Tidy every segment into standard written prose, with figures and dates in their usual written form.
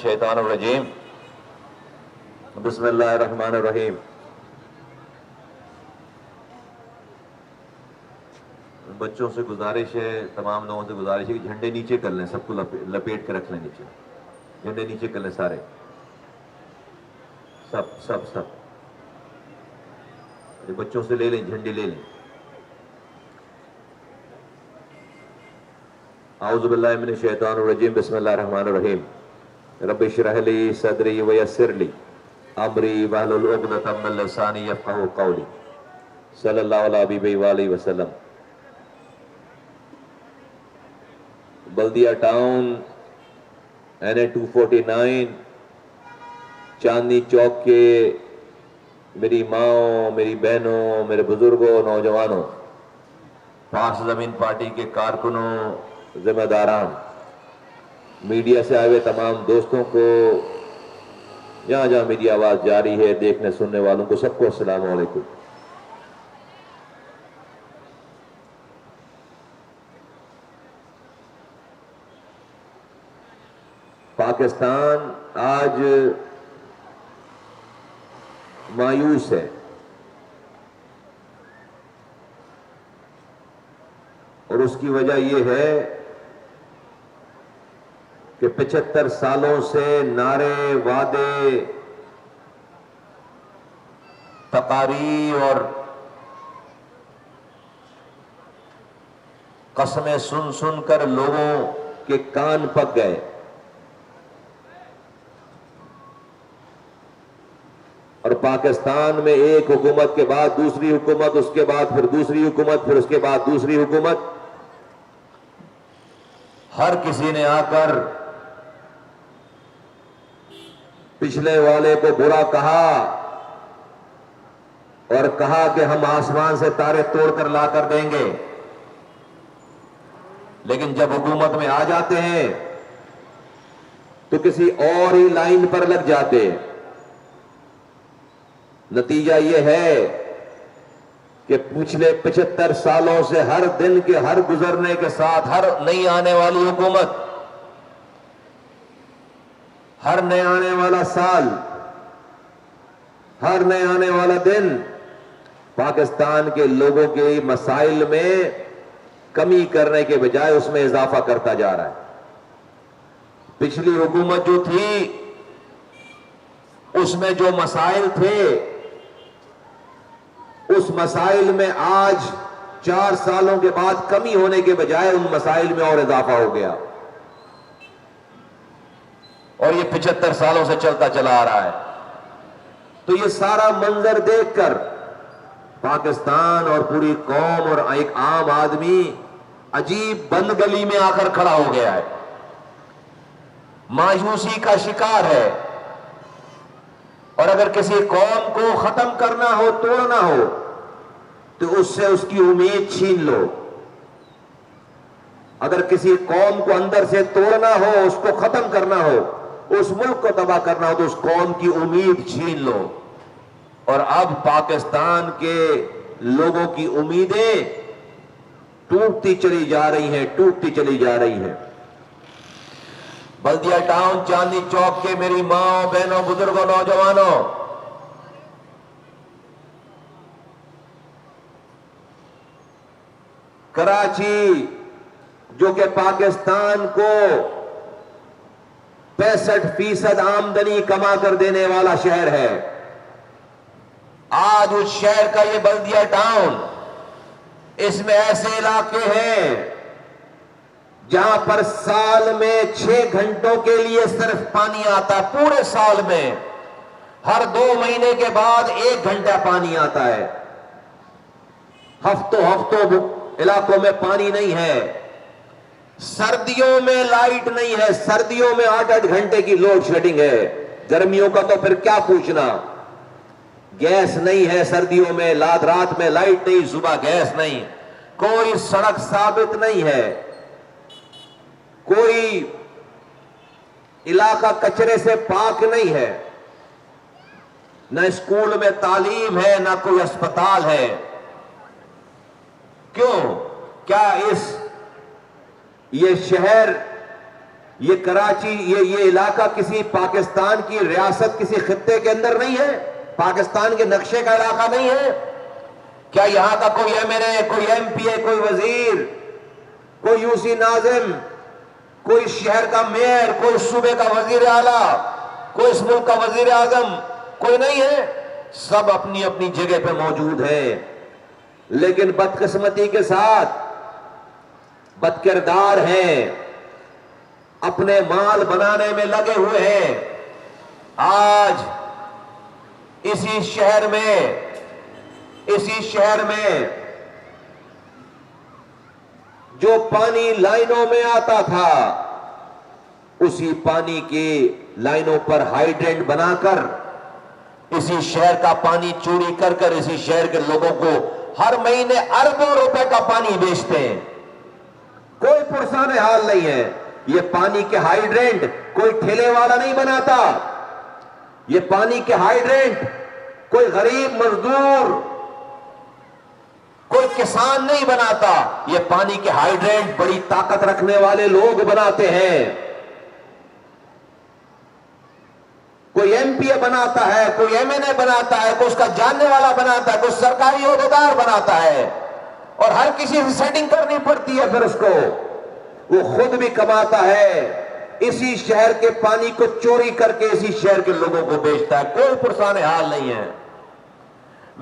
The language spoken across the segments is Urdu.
الشیطان الرجیم بسم اللہ الرحمن الرحیم۔ بچوں سے گزارش ہے، تمام لوگوں سے گزارش ہے کہ جھنڈے نیچے کر لیں، سب کو لپیٹ کے رکھ لیں نیچے، جھنڈے نیچے کر لیں سارے، سب بچوں سے لے لیں، جھنڈے لے لیں۔ اعوذ باللہ من الشیطان الرجیم بسم اللہ الرحمن الرحیم۔ رب اشرح لی صدری ویسر لی امری واحلل عقدۃ من لسانی یفقہوا قولی، صلی اللہ علیہ حبیبہ وآلہ وسلم۔ بلدیہ ٹاؤن NA 249 چاندنی چوک کے میری ماں، میری بہنوں، میرے بزرگوں، نوجوانوں، پاک زمین پارٹی کے کارکنوں، ذمہ داران، میڈیا سے آئے ہوئے تمام دوستوں کو، جہاں جہاں میری آواز جاری ہے، دیکھنے سننے والوں کو، سب کو السلام علیکم۔ پاکستان آج مایوس ہے، اور اس کی وجہ یہ ہے کہ 75 سالوں سے نعرے، وعدے، تقاریر اور قسمیں سن کر لوگوں کے کان پک گئے۔ اور پاکستان میں ایک حکومت کے بعد دوسری حکومت، اس کے بعد پھر دوسری حکومت، پھر اس کے بعد دوسری حکومت، ہر کسی نے آ کر پچھلے والے کو برا کہا اور کہا کہ ہم آسمان سے تارے توڑ کر لا کر دیں گے، لیکن جب حکومت میں آ جاتے ہیں تو کسی اور ہی لائن پر لگ جاتے ہیں۔ نتیجہ یہ ہے کہ پچھلے 75 سالوں سے ہر دن کے ہر گزرنے کے ساتھ، ہر نئی آنے والی حکومت، ہر نئے آنے والا سال، ہر نئے آنے والا دن پاکستان کے لوگوں کے مسائل میں کمی کرنے کے بجائے اس میں اضافہ کرتا جا رہا ہے۔ پچھلی حکومت جو تھی اس میں جو مسائل تھے، اس مسائل میں آج 4 سالوں کے بعد کمی ہونے کے بجائے ان مسائل میں اور اضافہ ہو گیا، اور یہ 75 سالوں سے چلتا چلا آ رہا ہے۔ تو یہ سارا منظر دیکھ کر پاکستان اور پوری قوم اور ایک عام آدمی عجیب بند گلی میں آ کر کھڑا ہو گیا ہے، مایوسی کا شکار ہے۔ اور اگر کسی قوم کو ختم کرنا ہو، توڑنا ہو، تو اس سے اس کی امید چھین لو۔ اگر کسی قوم کو اندر سے توڑنا ہو، اس کو ختم کرنا ہو، اس ملک کو تباہ کرنا ہو، تو اس قوم کی امید چھین لو۔ اور اب پاکستان کے لوگوں کی امیدیں ٹوٹتی چلی جا رہی ہیں، ٹوٹتی چلی جا رہی ہیں۔ بلدیہ ٹاؤن چاندنی چوک کے میری ماں، بہنوں، بزرگوں، نوجوانوں، کراچی جو کہ پاکستان کو 65% آمدنی کما کر دینے والا شہر ہے، آج اس شہر کا یہ بلدیہ ٹاؤن، اس میں ایسے علاقے ہیں جہاں پر سال میں 6 گھنٹوں کے لیے صرف پانی آتا ہے، پورے سال میں ہر 2 مہینے کے بعد 1 گھنٹہ پانی آتا ہے۔ ہفتوں علاقوں میں پانی نہیں ہے، سردیوں میں لائٹ نہیں ہے، سردیوں میں 8 گھنٹے کی لوڈ شیڈنگ ہے، گرمیوں کا تو پھر کیا پوچھنا، گیس نہیں ہے سردیوں میں، رات میں لائٹ نہیں، صبح گیس نہیں، کوئی سڑک ثابت نہیں ہے، کوئی علاقہ کچرے سے پاک نہیں ہے، نہ اسکول میں تعلیم ہے، نہ کوئی اسپتال ہے۔ کیوں؟ کیا یہ شہر یہ کراچی یہ علاقہ کسی پاکستان کی ریاست کسی خطے کے اندر نہیں ہے، پاکستان کے نقشے کا علاقہ نہیں ہے؟ کیا یہاں کا کوئی ایم این اے، کوئی ایم پی اے، کوئی وزیر، کوئی یو سی ناظم، کوئی شہر کا میئر، کوئی صوبے کا وزیر اعلیٰ، کوئی اس ملک کا وزیر اعظم کوئی نہیں ہے؟ سب اپنی اپنی جگہ پہ موجود ہیں، لیکن بدقسمتی کے ساتھ بد کردار ہیں، اپنے مال بنانے میں لگے ہوئے ہیں۔ آج اسی شہر میں جو پانی لائنوں میں آتا تھا، اسی پانی کی لائنوں پر ہائیڈرینٹ بنا کر اسی شہر کا پانی چوری کر کر اسی شہر کے لوگوں کو ہر مہینے اربوں روپے کا پانی بیچتے ہیں۔ کوئی پرسان حال نہیں ہے۔ یہ پانی کے ہائیڈرینٹ کوئی ٹھیلے والا نہیں بناتا، یہ پانی کے ہائیڈرینٹ کوئی غریب مزدور، کوئی کسان نہیں بناتا، یہ پانی کے ہائیڈرینٹ بڑی طاقت رکھنے والے لوگ بناتے ہیں۔ کوئی ایم پی اے بناتا ہے، کوئی ایم این اے بناتا ہے، کوئی اس کا جاننے والا بناتا ہے، کوئی سرکاری عہدیدار بناتا ہے، اور ہر کسی سے سیٹنگ کرنی پڑتی ہے۔ پھر اس کو وہ خود بھی کماتا ہے، اسی شہر کے پانی کو چوری کر کے اسی شہر کے لوگوں کو بیچتا ہے۔ کوئی پرسان حال نہیں ہے۔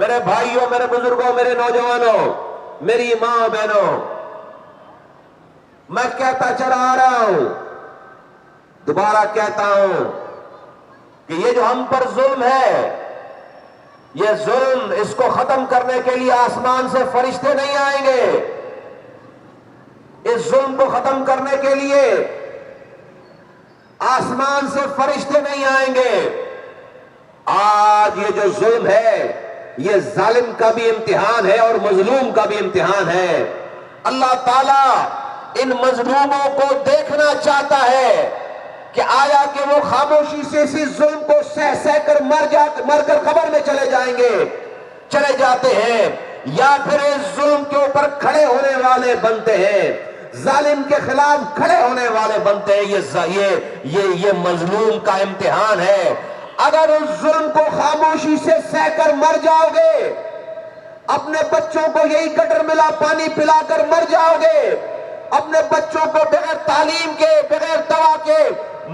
میرے بھائیوں، میرے بزرگوں، میرے نوجوانوں، میری ماں بہنوں، میں کہتا چلا آ رہا ہوں، دوبارہ کہتا ہوں کہ یہ جو ہم پر ظلم ہے، یہ ظلم، اس کو ختم کرنے کے لیے آسمان سے فرشتے نہیں آئیں گے۔ اس ظلم کو ختم کرنے کے لیے آسمان سے فرشتے نہیں آئیں گے۔ آج یہ جو ظلم ہے، یہ ظالم کا بھی امتحان ہے اور مظلوم کا بھی امتحان ہے۔ اللہ تعالیٰ ان مظلوموں کو دیکھنا چاہتا ہے کہ آیا کہ وہ خاموشی سے اسی ظلم کو سہ کر مر کر قبر میں چلے جاتے ہیں، یا پھر اس ظلم کے اوپر کھڑے ہونے والے بنتے ہیں، ظالم کے خلاف کھڑے ہونے والے بنتے ہیں۔ یہ مظلوم کا امتحان ہے۔ اگر اس ظلم کو خاموشی سے سہ کر مر جاؤ گے، اپنے بچوں کو یہی گٹر ملا پانی پلا کر مر جاؤ گے، اپنے بچوں کو بغیر تعلیم کے، بغیر دوا کے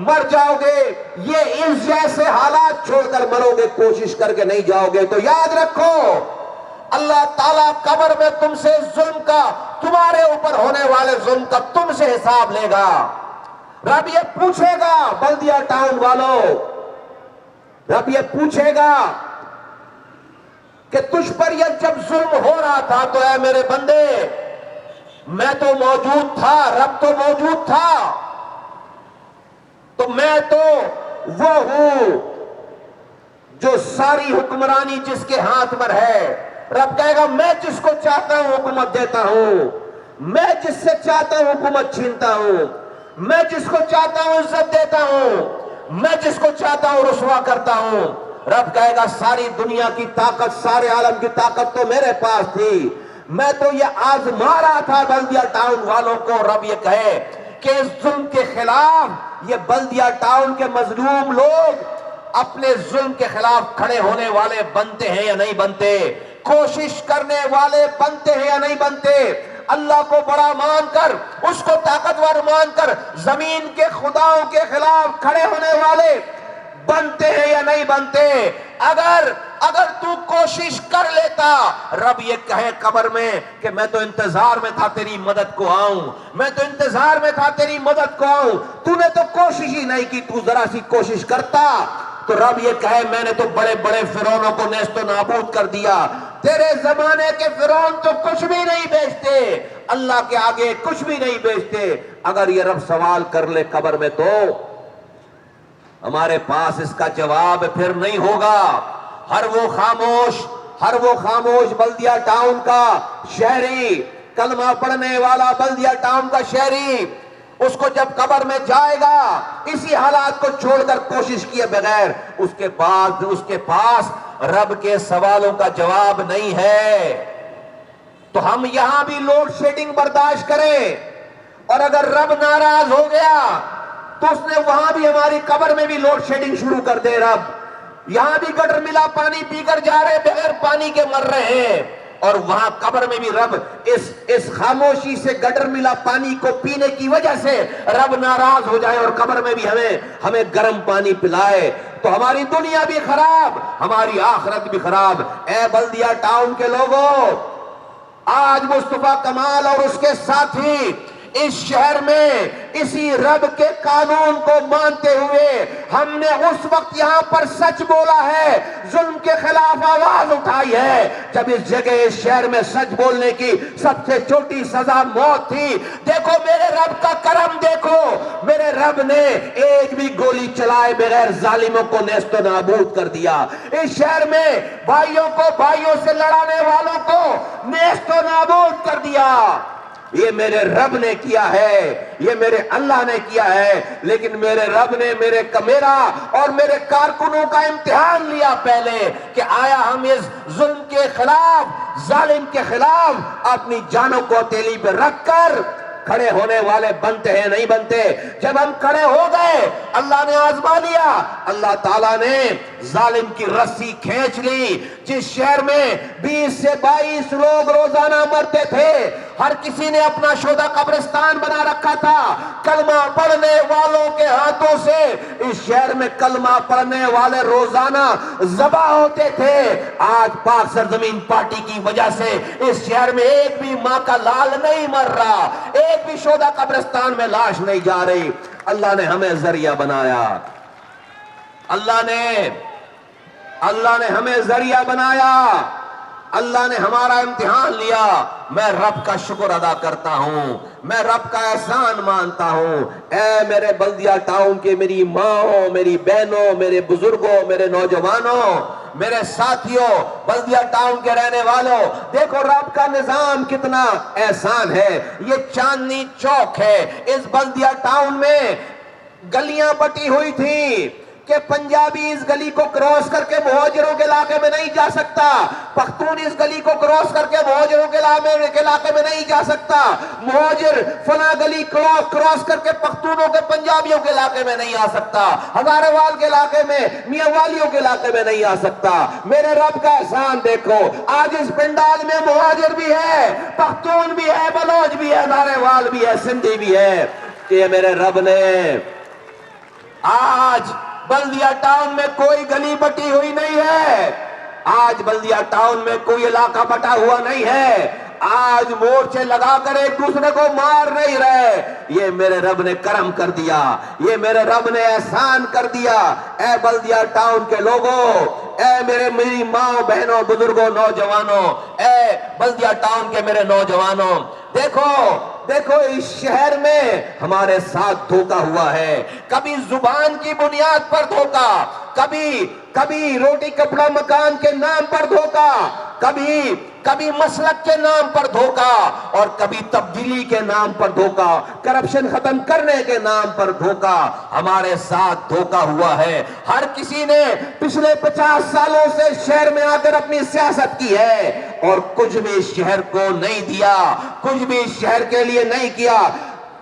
مر جاؤ گے، یہ اس جیسے حالات چھوڑ کر مرو گے، کوشش کر کے نہیں جاؤ گے، تو یاد رکھو اللہ تعالیٰ قبر میں تم سے ظلم کا، تمہارے اوپر ہونے والے ظلم کا تم سے حساب لے گا۔ رب یہ پوچھے گا بلدیہ ٹاؤن والوں، رب یہ پوچھے گا کہ تجھ پر یہ جب ظلم ہو رہا تھا تو اے میرے بندے، میں تو موجود تھا، رب تو موجود تھا، تو میں تو وہ ہوں جو ساری حکمرانی جس کے ہاتھ پر ہے۔ رب کہے گا میں جس کو چاہتا ہوں حکومت دیتا ہوں، میں جس سے چاہتا ہوں حکومت چھینتا ہوں، میں جس کو چاہتا ہوں عزت دیتا ہوں، میں جس کو چاہتا ہوں رسوا کرتا ہوں۔ رب کہے گا ساری دنیا کی طاقت، سارے عالم کی طاقت تو میرے پاس تھی، میں تو یہ آزما رہا تھا بلدیہ ٹاؤن والوں کو۔ رب یہ کہے کہ اس ظلم کے خلاف یہ بلدیہ ٹاؤن کے مظلوم لوگ اپنے ظلم کے خلاف کھڑے ہونے والے بنتے ہیں یا نہیں بنتے، کوشش کرنے والے بنتے ہیں یا نہیں بنتے، اللہ کو بڑا مان کر، اس کو طاقتور مان کر زمین کے خداؤں کے خلاف کھڑے ہونے والے بنتے ہیں یا نہیں بنتے۔ اگر تو کوشش کر لیتا، رب یہ کہے قبر میں کہ میں تو انتظار میں تھا تیری مدد کو آؤں، میں تو انتظار میں تھا تیری مدد کو آؤں، تو نے تو کوشش ہی نہیں کی، تو ذرا سی کوشش کرتا تو رب یہ کہے میں نے تو بڑے بڑے فرعونوں کو نیست و نابود کر دیا، تیرے زمانے کے فرعون تو کچھ بھی نہیں بیچتے، اللہ کے آگے کچھ بھی نہیں بیچتے۔ اگر یہ رب سوال کر لے قبر میں تو ہمارے پاس اس کا جواب پھر نہیں ہوگا۔ ہر وہ خاموش بلدیہ ٹاؤن کا شہری، کلمہ پڑھنے والا بلدیہ ٹاؤن کا شہری، اس کو جب قبر میں جائے گا اسی حالات کو چھوڑ کر کوشش کیے بغیر، اس کے پاس رب کے سوالوں کا جواب نہیں ہے۔ تو ہم یہاں بھی لوڈ شیڈنگ برداشت کریں، اور اگر رب ناراض ہو گیا تو اس نے وہاں بھی ہماری قبر میں بھی لوڈ شیڈنگ شروع کر دے رب. یہاں بھی گٹر ملا پانی پی کر جا رہے بغیر پانی کے مر رہے ہیں, اور وہاں قبر میں بھی رب اس خاموشی سے گٹر ملا پانی کو پینے کی وجہ سے رب ناراض ہو جائے اور قبر میں بھی ہمیں گرم پانی پلائے, تو ہماری دنیا بھی خراب, ہماری آخرت بھی خراب. اے بلدیہ ٹاؤن کے لوگوں, آج مصطفیٰ کمال اور اس کے ساتھی اس شہر میں اسی رب کے قانون کو مانتے ہوئے ہم نے اس وقت یہاں پر سچ بولا ہے, ظلم کے خلاف آواز اٹھائی ہے جب اس جگہ اس شہر میں سچ بولنے کی سب سے چھوٹی سزا موت تھی. دیکھو میرے رب کا کرم, دیکھو میرے رب نے ایک بھی گولی چلائے بغیر ظالموں کو نیست و نابود کر دیا. اس شہر میں بھائیوں کو بھائیوں سے لڑانے والوں کو نیست و نابود کر دیا. یہ میرے رب نے کیا ہے, یہ میرے اللہ نے کیا ہے. لیکن میرے رب نے میرا اور میرے کارکنوں کا امتحان لیا پہلے کہ آیا ہم اس ظلم کے خلاف, ظالم کے خلاف اپنی جانوں کو ہتھیلی پہ رکھ کر کھڑے ہونے والے بنتے ہیں, نہیں بنتے. جب ہم کھڑے ہو گئے اللہ نے آزما لیا, اللہ تعالیٰ نے ظالم کی رسی کھینچ لی. جس شہر میں 20 سے 22 لوگ روزانہ مرتے تھے, ہر کسی نے اپنا شہداء قبرستان بنا رکھا تھا. کلمہ پڑھنے والوں کے ہاتھوں سے اس شہر میں کلمہ پڑھنے والے روزانہ ذبح ہوتے تھے. آج پاک سرزمین پارٹی کی وجہ سے اس شہر میں ایک بھی ماں کا لال نہیں مر رہا, ایک بھی شہداء قبرستان میں لاش نہیں جا رہی. اللہ نے ہمیں ذریعہ بنایا, اللہ نے ہمیں ذریعہ بنایا, اللہ نے ہمارا امتحان لیا. میں رب کا شکر ادا کرتا ہوں, میں رب کا احسان مانتا ہوں. اے میرے بلدیہ ٹاؤن کے میری ماں, میری بہنوں, میرے بزرگوں, میرے نوجوانوں, میرے ساتھیوں, بلدیہ ٹاؤن کے رہنے والوں, دیکھو رب کا نظام کتنا احسان ہے. یہ چاندنی چوک ہے. اس بلدیہ ٹاؤن میں گلیاں بٹی ہوئی تھی کہ پنجابی اس گلی کو کراس کر کے مہاجروں کے علاقے میں نہیں جا سکتا, پختون اس گلی کو کراس کر کے مہاجروں کے علاقے میں نہیں جا سکتا, مہاجر فلاں گلی کراس کر کے پختونوں کے پنجابیوں کے علاقے میں نہیں آ سکتا, ہزارے وال کے علاقے میں میاں والیوں کے علاقے میں نہیں آ سکتا. میرے رب کا احسان دیکھو, آج اس پنڈال میں مہاجر بھی ہے, پختون بھی ہے, بلوچ بھی ہے, ہزارے وال بھی ہے, سندھی بھی ہے. کہ میرے رب نے آج بلدیہ ٹاؤن میں کوئی گلی بٹی ہوئی نہیں ہے, آج بلدیہ ٹاؤن میں کوئی علاقہ بٹا ہوا نہیں ہے, آج مورچے لگا کر ایک دوسرے کو مار نہیں رہے. یہ میرے رب نے کرم کر دیا, یہ میرے رب نے احسان کر دیا. اے بلدیہ ٹاؤن کے لوگوں, اے میری ماں, بہنوں, بزرگوں, نوجوانوں, اے بلدیہ ٹاؤن کے میرے نوجوانوں, دیکھو اس شہر میں ہمارے ساتھ دھوکا ہوا ہے. کبھی زبان کی بنیاد پر دھوکا, کبھی روٹی کپڑا مکان کے نام پر دھوکا, کبھی مسلک کے نام پر دھوکا, اور کبھی تبدیلی کے نام پر دھوکا, کرپشن ختم کرنے کے نام پر دھوکا. ہمارے ساتھ دھوکا ہوا ہے. ہر کسی نے پچھلے 50 سالوں سے شہر میں آ کر اپنی سیاست کی ہے اور کچھ بھی شہر کو نہیں دیا, کچھ بھی شہر کے لیے نہیں کیا.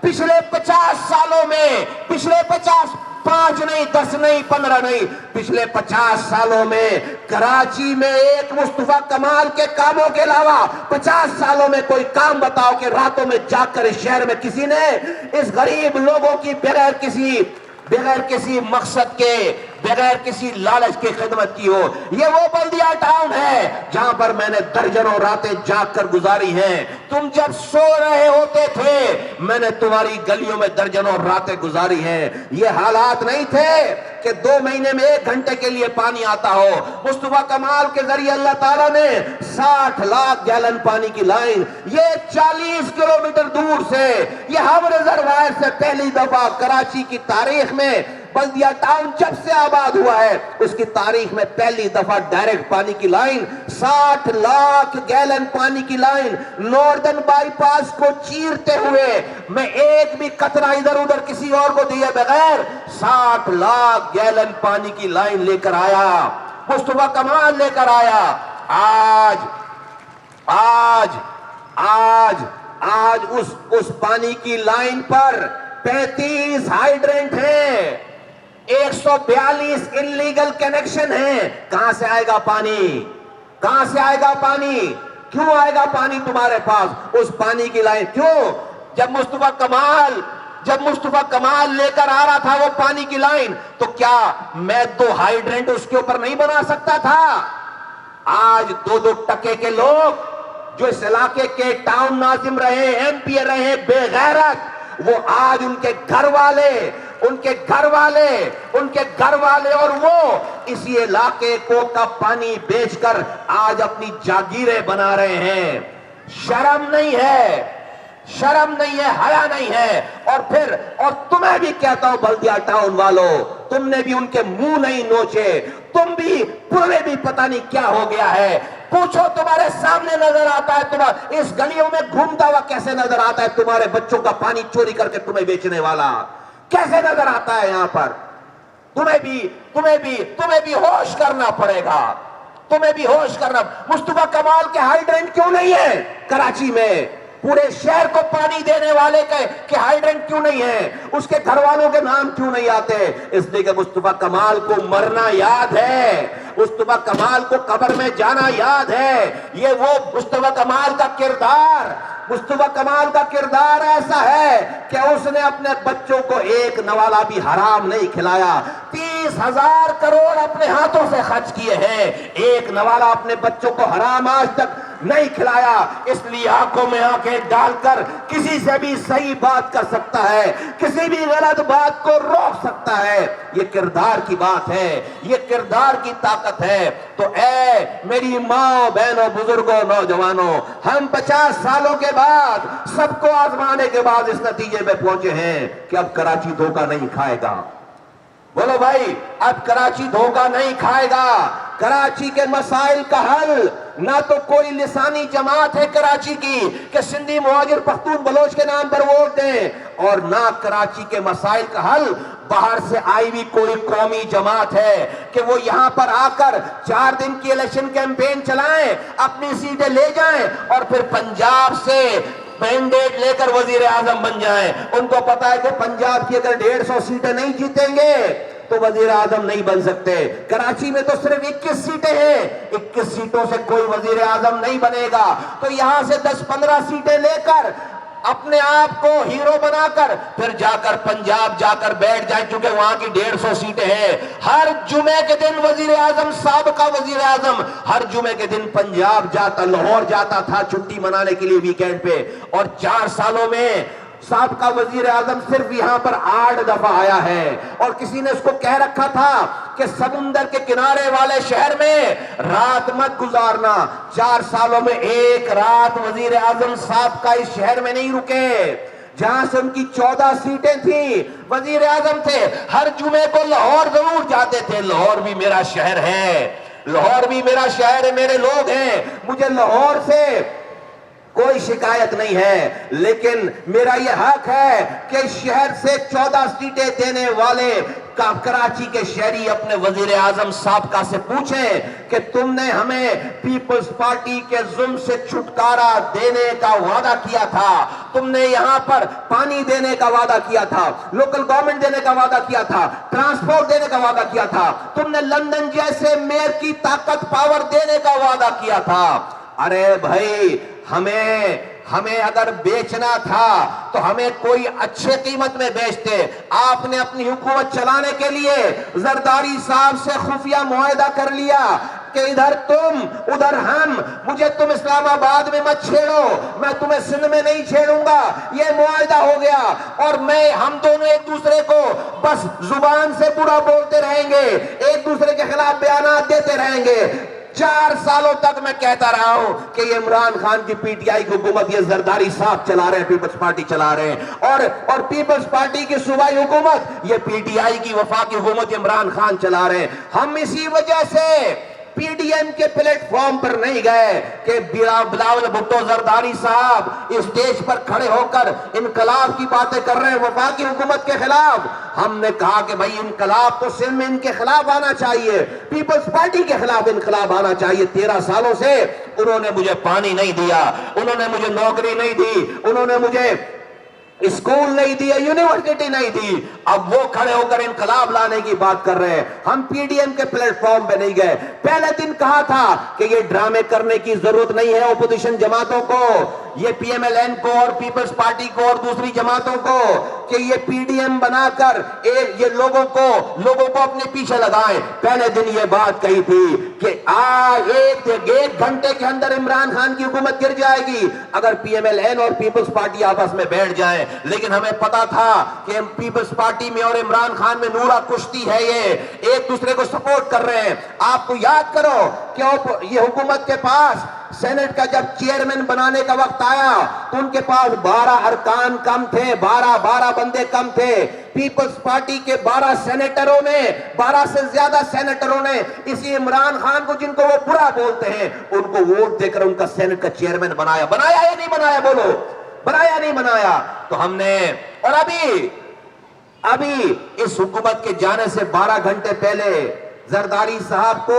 پچھلے 50 سالوں میں, پچھلے 5 نہیں, 10 نہیں, 15 نہیں, پچھلے 50 سالوں میں کراچی میں ایک مصطفیٰ کمال کے کاموں کے علاوہ 50 سالوں میں کوئی کام بتاؤ کہ راتوں میں جاگ کر اس شہر میں کسی نے اس غریب لوگوں کی بغیر کسی مقصد کے, بغیر کسی لالچ کی خدمت کی ہو. یہ وہ بلدیہ ٹاؤن ہے جہاں پر میں نے درجنوں راتیں جاگ کر گزاری ہیں. تم جب سو رہے ہوتے تھے میں نے تمہاری گلیوں میں درجنوں راتیں گزاری ہیں. یہ حالات نہیں تھے کہ 2 مہینے میں 1 گھنٹے کے لیے پانی آتا ہو. مصطفیٰ کمال کے ذریعے اللہ تعالیٰ نے 60 لاکھ گیلن پانی کی لائن, یہ 40 کلومیٹر دور سے, یہ ہم ریزروائر سے پہلی دفعہ کراچی کی تاریخ میں, بلدیہ ٹاؤن جب سے آباد ہوا ہے اس کی تاریخ میں پہلی دفعہ ڈائریکٹ پانی کی لائن, 60 لاکھ گیلن پانی کی لائن ناردرن بائی پاس کو چیرتے ہوئے, میں ایک بھی قطرہ ادھر ادھر کسی اور کو دیے بغیر 60 لاکھ گیلن پانی کی لائن لے کر آیا, مصطفیٰ کمال لے کر آیا. آج اس پانی کی لائن پر 35 ہائیڈرنٹ ہیں, 142 انلیگل کنیکشن ہیں. کہاں سے آئے گا پانی؟ کہاں سے آئے گا پانی؟ کیوں آئے گا پانی تمہارے پاس؟ اس پانی کی لائن کیوں؟ جب مصطفیٰ کمال لے کر آ رہا تھا وہ پانی کی لائن, تو کیا میں 2 ہائیڈرنٹ اس کے اوپر نہیں بنا سکتا تھا؟ آج 2 ٹکے کے لوگ جو اس علاقے کے ٹاؤن ناظم رہے, ایم پی رہے, بے غیرت, وہ آج ان کے گھر والے اور وہ اسی علاقے کو کا پانی بیچ کر آج اپنی جاگیریں بنا رہے ہیں. شرم نہیں ہے, حیا نہیں ہے. اور تمہیں بھی کہتا ہوں بلدیہ ٹاؤن والوں, تم نے بھی ان کے منہ نہیں نوچے, تمہیں بھی پتہ نہیں کیا ہو گیا ہے. پوچھو, تمہارے سامنے نظر آتا ہے, اس گلیوں میں گھومتا ہوا کیسے نظر آتا ہے تمہارے بچوں کا پانی چوری کر کے تمہیں بیچنے والا کیسے نظر آتا ہے یہاں پر؟ تمہیں بھی ہوش کرنا پڑے گا, مصطفیٰ کمال کے ہائیڈرنٹ کیوں نہیں ہے کراچی میں؟ پورے شہر کو پانی دینے والے کے ہائیڈرنٹ کیوں نہیں ہے؟ اس کے گھر والوں کے نام کیوں نہیں آتے؟ اس لیے کہ مصطفیٰ کمال کو مرنا یاد ہے, مصطفیٰ کمال کو قبر میں جانا یاد ہے. یہ وہ مصطفیٰ کمال کا کردار ایسا ہے کہ اس نے اپنے بچوں کو ایک نوالا بھی حرام نہیں کھلایا. 30,000 کروڑ اپنے ہاتھوں سے خرچ کیے ہیں, ایک نوالا اپنے بچوں کو حرام آج تک نہیں کھلایا. اس لیے آنکھوں میں آنکھیں ڈال کر کسی سے بھی صحیح بات کر سکتا ہے, کسی بھی غلط بات کو روک سکتا ہے. یہ کردار کی بات ہے, یہ کردار کی طاقت ہے. تو اے میری ماں, بہنوں, بزرگوں, نوجوانوں, ہم 50 سالوں کے بعد سب کو آزمانے کے بعد اس نتیجے پہ پہنچے ہیں کہ اب کراچی دھوکہ نہیں کھائے گا. بولو بھائی, اب کراچی دھوکہ نہیں کھائے گا. کراچی کے مسائل کا حل نہ تو کوئی لسانی جماعت ہے کراچی کی کہ سندھی مہاجر پختون بلوچ کے نام پر ووٹ دیں, اور نہ کراچی کے مسائل کا حل باہر سے آئی ہوئی کوئی قومی جماعت ہے کہ وہ یہاں پر آ کر 4 دن کی الیکشن کیمپین چلائیں, اپنی سیٹیں لے جائیں اور پھر پنجاب سے مینڈیٹ لے کر وزیر اعظم بن جائیں. ان کو پتا ہے کہ پنجاب کی اگر 150 سیٹیں نہیں جیتیں گے تو وزیر اعظم نہیں بن سکتے. کراچی میں تو صرف 21 سیٹیں ہیں, 21 سیٹوں سے کوئی وزیر اعظم نہیں بنے گا. تو یہاں سے 10-15 سیٹیں لے کر اپنے آپ کو ہیرو بنا کر پھر جا کر پنجاب جا کر بیٹھ جائیں, چونکہ وہاں کی 150 سیٹیں ہیں. ہر جمعے کے دن وزیر اعظم, سابقہ وزیر اعظم ہر جمعے کے دن پنجاب جاتا, لاہور جاتا تھا چھٹی منانے کے لیے ویکینڈ پہ, اور 4 سالوں میں سابقہ وزیر اعظم صرف یہاں پر 8 دفعہ آیا ہے. اور کسی نے اس کو کہہ رکھا تھا کہ سمندر کے کنارے والے شہر میں رات مت گزارنا. 4 سالوں میں ایک رات وزیر اعظم سابقہ اس شہر میں نہیں رکے جہاں سے ان کی 14 سیٹیں تھیں. وزیر اعظم تھے, ہر جمعے کو لاہور ضرور جاتے تھے. لاہور بھی میرا شہر ہے, میرے لوگ ہیں, مجھے لاہور سے کوئی شکایت نہیں ہے, لیکن میرا یہ حق ہے کہ شہر سے 14 سیٹیں دینے والے کراچی کے شہری اپنے وزیر اعظم سابقہ سے پوچھیں کہ تم نے ہمیں پیپلز پارٹی کے ظلم سے چھٹکارا دینے کا وعدہ کیا تھا, تم نے یہاں پر پانی دینے کا وعدہ کیا تھا, لوکل گورنمنٹ دینے کا وعدہ کیا تھا, ٹرانسپورٹ دینے کا وعدہ کیا تھا, تم نے لندن جیسے میئر کی طاقت پاور دینے کا وعدہ کیا تھا. ارے بھائی, ہمیں اگر بیچنا تھا تو ہمیں کوئی اچھے قیمت میں بیچتے. آپ نے اپنی حکومت چلانے کے لیے زرداری صاحب سے خفیہ معاہدہ کر لیا کہ ادھر تم ادھر ہم, مجھے تم اسلام آباد میں مت چھیڑو, میں تمہیں سندھ میں نہیں چھیڑوں گا. یہ معاہدہ ہو گیا, اور ہم دونوں ایک دوسرے کو بس زبان سے برا بولتے رہیں گے, ایک دوسرے کے خلاف بیانات دیتے رہیں گے. 4 سالوں تک میں کہتا رہا ہوں کہ یہ عمران خان کی پی ٹی آئی کی حکومت, یہ زرداری صاحب چلا رہے ہیں, پیپلز پارٹی چلا رہے ہیں, اور پیپلز پارٹی کی صوبائی حکومت یہ پی ٹی آئی کی وفاقی حکومت عمران خان چلا رہے ہیں. ہم اسی وجہ سے پی ڈی ایم کے پلیٹ فارم پر نہیں گئے کہ بلاول بھٹو زرداری صاحب اسٹیج پر کھڑے ہو کر انقلاب کی باتیں کر رہے ہیں وفاقی حکومت کے خلاف. ہم نے کہا کہ بھائی انقلاب تو سندھ میں ان کے خلاف آنا چاہیے, پیپلز پارٹی کے خلاف انقلاب آنا چاہیے. 13 سالوں سے انہوں نے مجھے پانی نہیں دیا, انہوں نے مجھے نوکری نہیں دی, انہوں نے مجھے اسکول نہیں دی, یونیورسٹی نہیں دی, اب وہ کھڑے ہو کر انقلاب لانے کی بات کر رہے ہیں. ہم پی ڈی ایم کے پلیٹ فارم پہ نہیں گئے. پہلے دن کہا تھا کہ یہ ڈرامے کرنے کی ضرورت نہیں ہے اپوزیشن جماعتوں کو, یہ پی ایم ایل این کو اور پیپلز پارٹی کو اور دوسری جماعتوں کو, کہ یہ پی ڈی ایم بنا کر یہ لوگوں کو اپنے پیچھے لگائیں. پہلے دن یہ بات کہی تھی کہ آج ایک گھنٹے کے اندر عمران خان کی حکومت گر جائے گی اگر پی ایم ایل این اور پیپلز پارٹی آپس میں بیٹھ جائیں. لیکن ہمیں پتا تھا کہ پیپلز پارٹی میں اور عمران خان میں نورا کشتی ہے, یہ ایک دوسرے کو سپورٹ کر رہے ہیں. آپ کو یاد کرو کہ یہ حکومت کے پاس سینٹ کا جب چیئرمین بنانے کا وقت آیا تو ان کے پاس 12 ارکان کم تھے, 12 بندے کم تھے. پیپلز پارٹی کے 12 سینیٹروں نے, 12 سے زیادہ سینیٹروں نے اسی عمران خان کو, جن کو وہ برا بولتے ہیں, ان کو ووٹ دے کر ان کا سینٹ کا چیئرمین بنایا. بنایا یا نہیں بنایا؟ بولو, بنایا نہیں بنایا؟ تو ہم نے, اور ابھی اس حکومت کے جانے سے 12 گھنٹے پہلے زرداری صاحب کو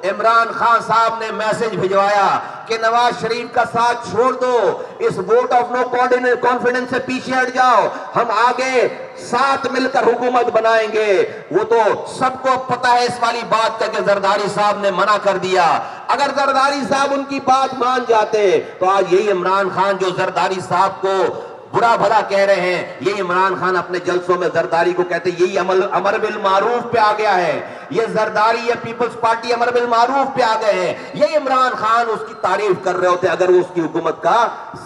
عمران خان صاحب نے میسج بھجوایا کہ نواز شریف کا ساتھ چھوڑ دو, اس ووٹ آف نو کانفیڈنس سے پیچھے ہٹ جاؤ, ہم آگے ساتھ مل کر حکومت بنائیں گے. وہ تو سب کو پتا ہے اس والی بات کا کہ زرداری صاحب نے منع کر دیا. اگر زرداری صاحب ان کی بات مان جاتے تو آج یہی عمران خان جو زرداری صاحب کو برا بھلا کہہ رہے ہیں, یہ عمران خان اپنے جلسوں میں زرداری کو کہتے ہیں یہی امر بالمعروف پہ آ گیا ہے, یہ زرداری یا پیپلز پارٹی امر بالمعروف پہ آ گئے ہیں. یہ عمران خان اس کی تعریف کر رہے ہوتے اگر وہ اس کی حکومت کا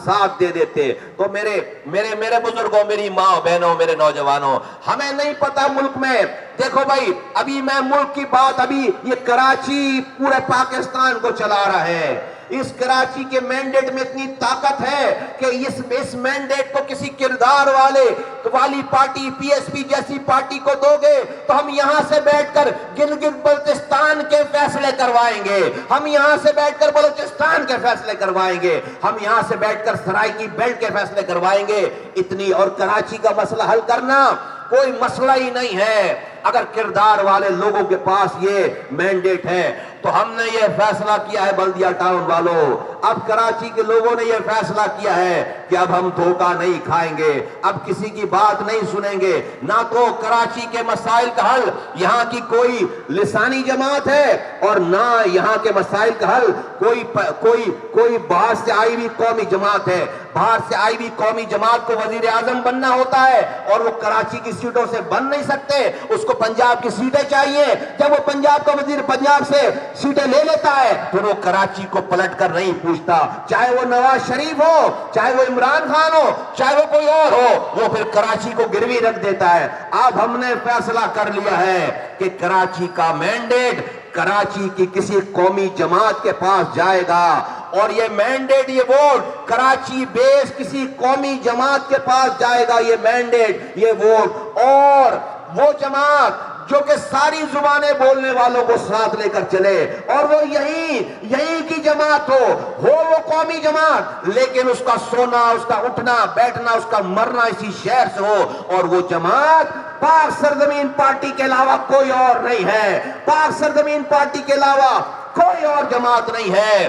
ساتھ دے دیتے. تو میرے بزرگوں, میری ماں بہنوں, میرے نوجوانوں, ہمیں نہیں پتا ملک میں, دیکھو بھائی ابھی میں ملک کی بات, ابھی یہ کراچی پورے پاکستان کو چلا رہا ہے. اس کراچی کے مینڈیٹ میں اتنی طاقت ہے کہ اس مینڈیٹ کو کسی کردار والی پارٹی, پی ایس پی جیسی پارٹی کو دو گے تو ہم یہاں سے بیٹھ کر گلگت بلتستان کے فیصلے کروائیں گے, ہم یہاں سے بیٹھ کر بلوچستان کے فیصلے کروائیں گے, ہم یہاں سے بیٹھ کر سرائکی بیلٹ کے فیصلے کروائیں گے. اتنی, اور کراچی کا مسئلہ حل کرنا کوئی مسئلہ ہی نہیں ہے اگر کردار والے لوگوں کے پاس یہ مینڈیٹ ہے. تو ہم نے یہ فیصلہ کیا ہے بلدیہ ٹاؤن والوں, اب کراچی کے لوگوں نے یہ فیصلہ کیا ہے کہ اب ہم دھوکہ نہیں کھائیں گے, اب کسی کی بات نہیں سنیں گے. نہ تو کراچی کے مسائل کا حل یہاں کی کوئی لسانی جماعت ہے اور نہ یہاں کے مسائل کا حل کوئی باہر سے آئی ہوئی قومی جماعت ہے. باہر سے آئی ہوئی قومی جماعت کو وزیر اعظم بننا ہوتا ہے اور وہ کراچی کی سیٹوں سے بن نہیں سکتے, اس کو پنجاب کی سیٹیں چاہیے. جب وہ پنجاب کا وزیر پنجاب سے سیٹیں لے لیتا ہے پھر وہ کراچی کو پلٹ کر نہیں پوچھتا, چاہے وہ نواز شریف ہو, چاہے وہ عمران خان ہو, چاہے وہ کوئی اور ہو, وہ پھر کراچی کو گروی رکھ دیتا ہے. اب ہم نے فیصلہ کر لیا ہے کہ کراچی کا مینڈیٹ کراچی کی کسی قومی جماعت کے پاس جائے گا, اور یہ مینڈیٹ, یہ ووٹ کراچی بیس کسی قومی جماعت کے پاس جائے گا. یہ مینڈیٹ, یہ ووٹ, اور وہ جماعت جو کہ ساری زبانیں بولنے والوں کو ساتھ لے کر چلے, اور وہ یہی کی جماعت ہو وہ قومی جماعت, لیکن اس کا سونا, اس کا اٹھنا بیٹھنا, اس کا مرنا اسی شہر سے ہو. اور وہ جماعت پاک سرزمین پارٹی کے علاوہ کوئی اور نہیں ہے, پاک سرزمین پارٹی کے علاوہ کوئی اور جماعت نہیں ہے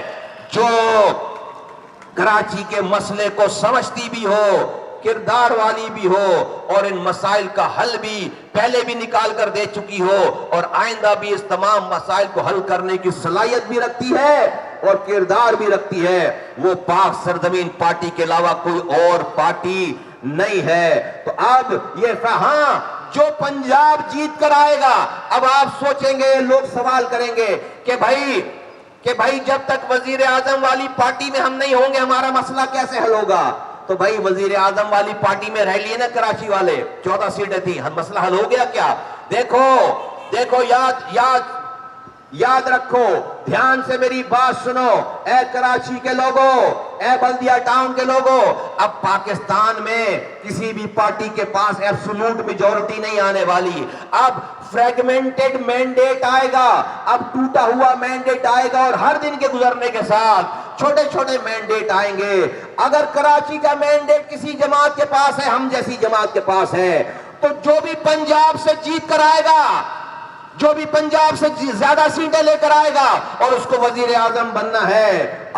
جو کراچی کے مسئلے کو سمجھتی بھی ہو, کردار والی بھی ہو, اور ان مسائل کا حل بھی پہلے بھی نکال کر دے چکی ہو, اور آئندہ بھی اس تمام مسائل کو حل کرنے کی صلاحیت بھی رکھتی ہے اور کردار بھی رکھتی ہے. وہ پاک سرزمین پارٹی کے علاوہ کوئی اور پارٹی نہیں ہے. تو اب یہ ہاں, جو پنجاب جیت کر آئے گا, اب آپ سوچیں گے, لوگ سوال کریں گے کہ بھائی جب تک وزیر اعظم والی پارٹی میں ہم نہیں ہوں گے ہمارا مسئلہ کیسے حل ہوگا؟ تو بھائی وزیر اعظم والی پارٹی میں رہ لیے نا کراچی والے, 14 سیٹیں تھی, مسئلہ حل ہو گیا کیا؟ دیکھو یاد رکھو, دھیان سے میری بات سنو, اے کراچی کے لوگوں, اے بلدیہ ٹاؤن کے لوگوں, اب پاکستان میں کسی بھی پارٹی کے پاس ایبسولوٹ میجورٹی نہیں آنے والی. اب فریگمنٹڈ مینڈیٹ آئے گا, اب ٹوٹا ہوا مینڈیٹ آئے گا, اور ہر دن کے گزرنے کے ساتھ چھوٹے چھوٹے مینڈیٹ آئیں گے. اگر کراچی کا مینڈیٹ کسی جماعت کے پاس ہے, ہم جیسی جماعت کے پاس ہے, تو جو بھی پنجاب سے جیت کر آئے گا, جو بھی پنجاب سے زیادہ سیٹیں لے کر آئے گا اور اس کو وزیر اعظم بننا ہے,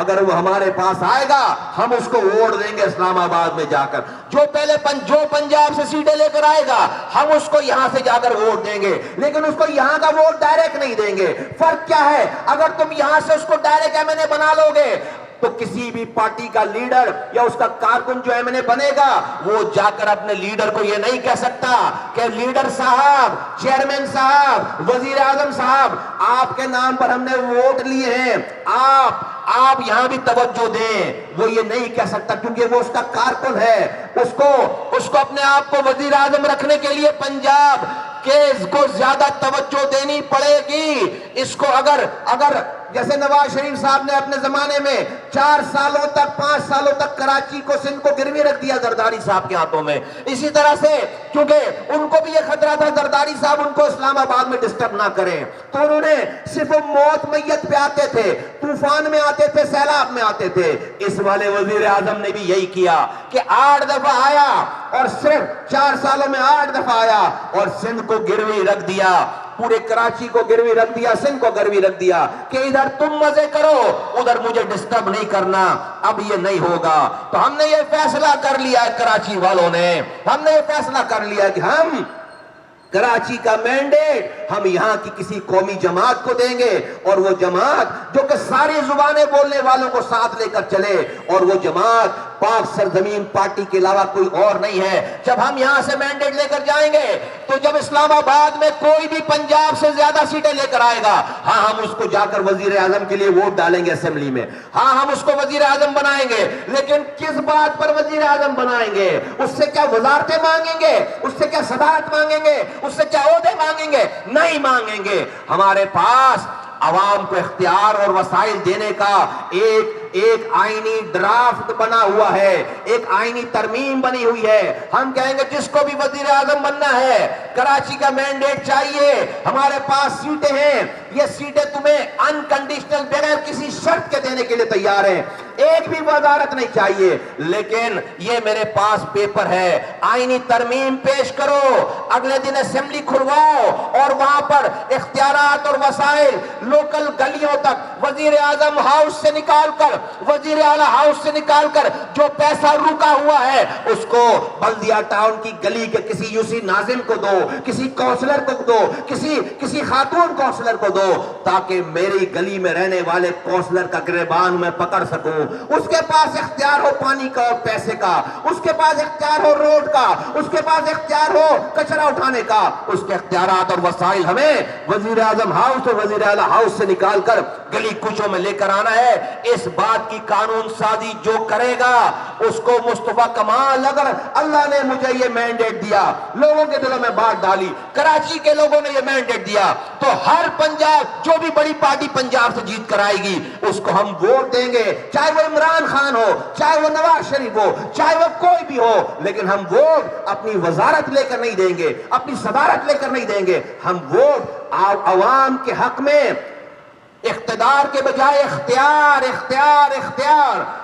اگر وہ ہمارے پاس آئے گا ہم اس کو ووٹ دیں گے اسلام آباد میں جا کر. جو پنجاب سے سیٹیں لے کر آئے گا ہم اس کو یہاں سے جا کر ووٹ دیں گے، لیکن اس کو یہاں کا ووٹ ڈائریکٹ نہیں دیں گے۔ فرق کیا ہے؟ اگر تم یہاں سے اس کو ڈائریکٹ ایم این اے بنا لو گے تو کسی بھی پارٹی کا لیڈر یا اس کا کارکن جو ایم این اے بنے گا وہ جا کر اپنے لیڈر کو یہ نہیں کہہ سکتا کہ لیڈر صاحب، چیئرمین صاحب، وزیر اعظم صاحب، آپ کے نام پر ہم نے ووٹ لیے ہیں، آپ یہاں بھی توجہ دیں۔ وہ یہ نہیں کہہ سکتا کیونکہ وہ اس کا کارکن ہے۔ اس کو اپنے آپ کو وزیر اعظم رکھنے کے لیے پنجاب کہ اس کو زیادہ توجہ دینی پڑے گی۔ اس کو اگر جیسے نواز شریف صاحب نے اپنے زمانے میں 4 سالوں تک 5 سالوں تک کراچی کو سندھ کو گروی رکھ دیا زرداری صاحب کے ہاتھوں میں، اسی طرح سے کیونکہ ان کو بھی یہ خطرہ تھا زرداری صاحب ان کو اسلام آباد میں ڈسٹرب نہ کریں، تو انہوں نے صرف موت میت پہ آتے تھے، طوفان میں آتے تھے، سیلاب میں آتے تھے۔ اس والے وزیر اعظم نے بھی یہی کیا کہ 8 دفعہ آیا اور صرف 4 سالوں میں 8 دفعہ آیا اور سندھ کو گروی رکھ دیا، پورے کراچی کو گروی رکھ دیا، سندھ کو گروی رکھ دیا کہ ادھر تم مزے کرو ادھر مجھے ڈسٹرب نہیں کرنا۔ اب یہ نہیں ہوگا، تو ہم نے یہ فیصلہ کر لیا ہے، کراچی والوں نے ہم نے یہ فیصلہ کر لیا کہ ہم کراچی کا مینڈیٹ ہم یہاں کی کسی قومی جماعت کو دیں گے، اور وہ جماعت جو کہ ساری زبانیں بولنے والوں کو ساتھ لے کر چلے، اور وہ جماعت پاک سرزمین پارٹی کے علاوہ کوئی اور نہیں ہے۔ جب ہم یہاں سے مینڈیٹ لے کر جائیں گے تو جب اسلام آباد میں کوئی بھی پنجاب سے زیادہ سیٹیں لے کر آئے گا، ہاں ہم اس کو جا کر وزیر اعظم کے لیے ووٹ ڈالیں گے اسمبلی میں، ہاں ہم اس کو وزیر اعظم بنائیں گے، لیکن کس بات پر وزیر اعظم بنائیں گے؟ اس سے کیا وزارتیں مانگیں گے؟ اس سے کیا صدارت مانگیں گے؟ اس سے کیا عہدے مانگیں گے؟ نہیں مانگیں گے۔ ہمارے پاس عوام کو اختیار اور وسائل دینے کا ایک آئینی ڈرافٹ بنا ہوا ہے، ایک آئینی ترمیم بنی ہوئی ہے۔ ہم کہیں گے جس کو بھی وزیر اعظم بننا ہے کراچی کا مینڈیٹ چاہیے، ہمارے پاس سیٹیں ہیں، یہ سیٹیں تمہیں انکنڈیشنل بغیر کسی شرط کے دینے کے لیے تیار ہیں، ایک بھی وزارت نہیں چاہیے، لیکن یہ میرے پاس پیپر ہے، آئینی ترمیم پیش کرو، اگلے دن اسمبلی کھلواؤ اور وہاں پر اختیارات اور وسائل لوکل گلیوں تک وزیر اعظم ہاؤس سے نکال کر، وزیر اعلیٰ ہاؤس سے نکال کر جو پیسہ رکا ہوا ہے اس کو بلدیہ ٹاؤن کی گلی کے کسی یوسی ناظم کو دو، کسی کونسلر کو دو، کسی خاتون کونسلر کو دو، تاکہ میری گلی میں رہنے والے کونسلر کا گریبان میں پکڑ سکوں۔ اس کے پاس اختیار ہو پانی کا اور پیسے کا، اس کے پاس اختیار ہو روڈ کا، اس کے پاس اختیار ہو کچرا اٹھانے کا، اس کے اختیارات اور وسائل ہمیں وزیر اعظم ہاؤس اور وزیر اعلیٰ ہاؤس سے نکال کر گلی کوچوں میں لے کر آنا ہے۔ اس بات کی قانون سازی جو کرے گا اس کو مصطفیٰ کمال، اگر اللہ نے مجھے یہ مینڈیٹ دیا، لوگوں کے دلوں میں بات ڈالی، کراچی کے لوگوں نے یہ مینڈیٹ دیا، تو ہر پنجاب جو بھی بڑی پارٹی پنجاب سے جیت کر آئے گی اس کو ہم ووٹ دیں گے، چاہے وہ عمران خان ہو، چاہے وہ نواز شریف ہو، چاہے وہ کوئی بھی ہو، لیکن ہم ووٹ اپنی وزارت لے کر نہیں دیں گے، اپنی صدارت لے کر نہیں دیں گے، ہم ووٹ عوام کے حق میں اقتدار کے بجائے اختیار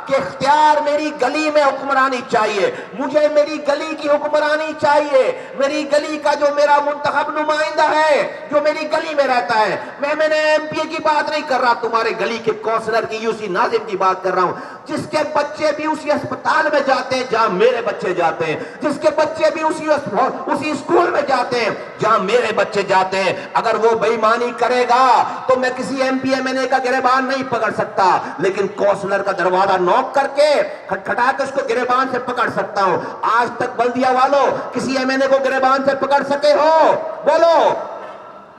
کہ اختیار میری گلی میں حکمرانی چاہیے، مجھے میری گلی کی حکمرانی چاہیے، میری گلی کا جو میرا منتخب نمائندہ ہے جو میری گلی میں رہتا ہے، میں نے ایم پی کی بات نہیں کر رہا، تمہارے گلی کے کونسلر کی، یوسی ناظم کی بات کر رہا ہوں، جس کے بچے بھی اسی اسپتال میں جاتے ہیں جہاں میرے بچے جاتے ہیں، جس کے بچے بھی اسی اسکول میں جاتے ہیں جہاں میرے بچے جاتے ہیں۔ اگر وہ بے ایمانی کرے گا تو میں کسی ایم پی ایم این اے کا گریبان نہیں پکڑ سکتا، لیکن کونسلر کا دروازہ نوک کر کے کھٹکھٹا کے اس کو گریبان سے پکڑ سکتا ہوں۔ آج تک بلدیہ والوں کسی ایم این اے کو گریبان سے پکڑ سکے ہو؟ بولو۔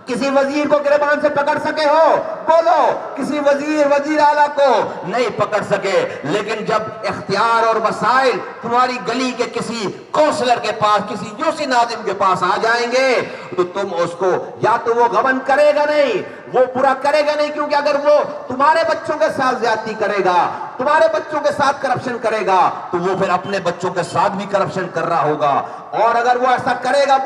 کسی وزیر کو گریبان سے پکڑ سکے ہو؟ بولو۔ کسی وزیر اعلیٰ کو نہیں پکڑ سکے، لیکن جب اختیار اور وسائل تمہاری گلی کے کسی کونسلر کے پاس، کسی یوسی ناظم کے پاس آ جائیں گے تو تم اس کو یا تو وہ غبن کرے گا نہیں، وہ پورا کرے گا نہیں، کیونکہ اگر وہ تمہارے بچوں کے ساتھ زیادتی کرے گا، تمہارے بچوں کے ساتھ کرپشن کرے گا تو وہ پھر اپنے بچوں کے ساتھ بھی کرپشن کر رہا ہوگا، اور اگر وہ ایسا کرے گا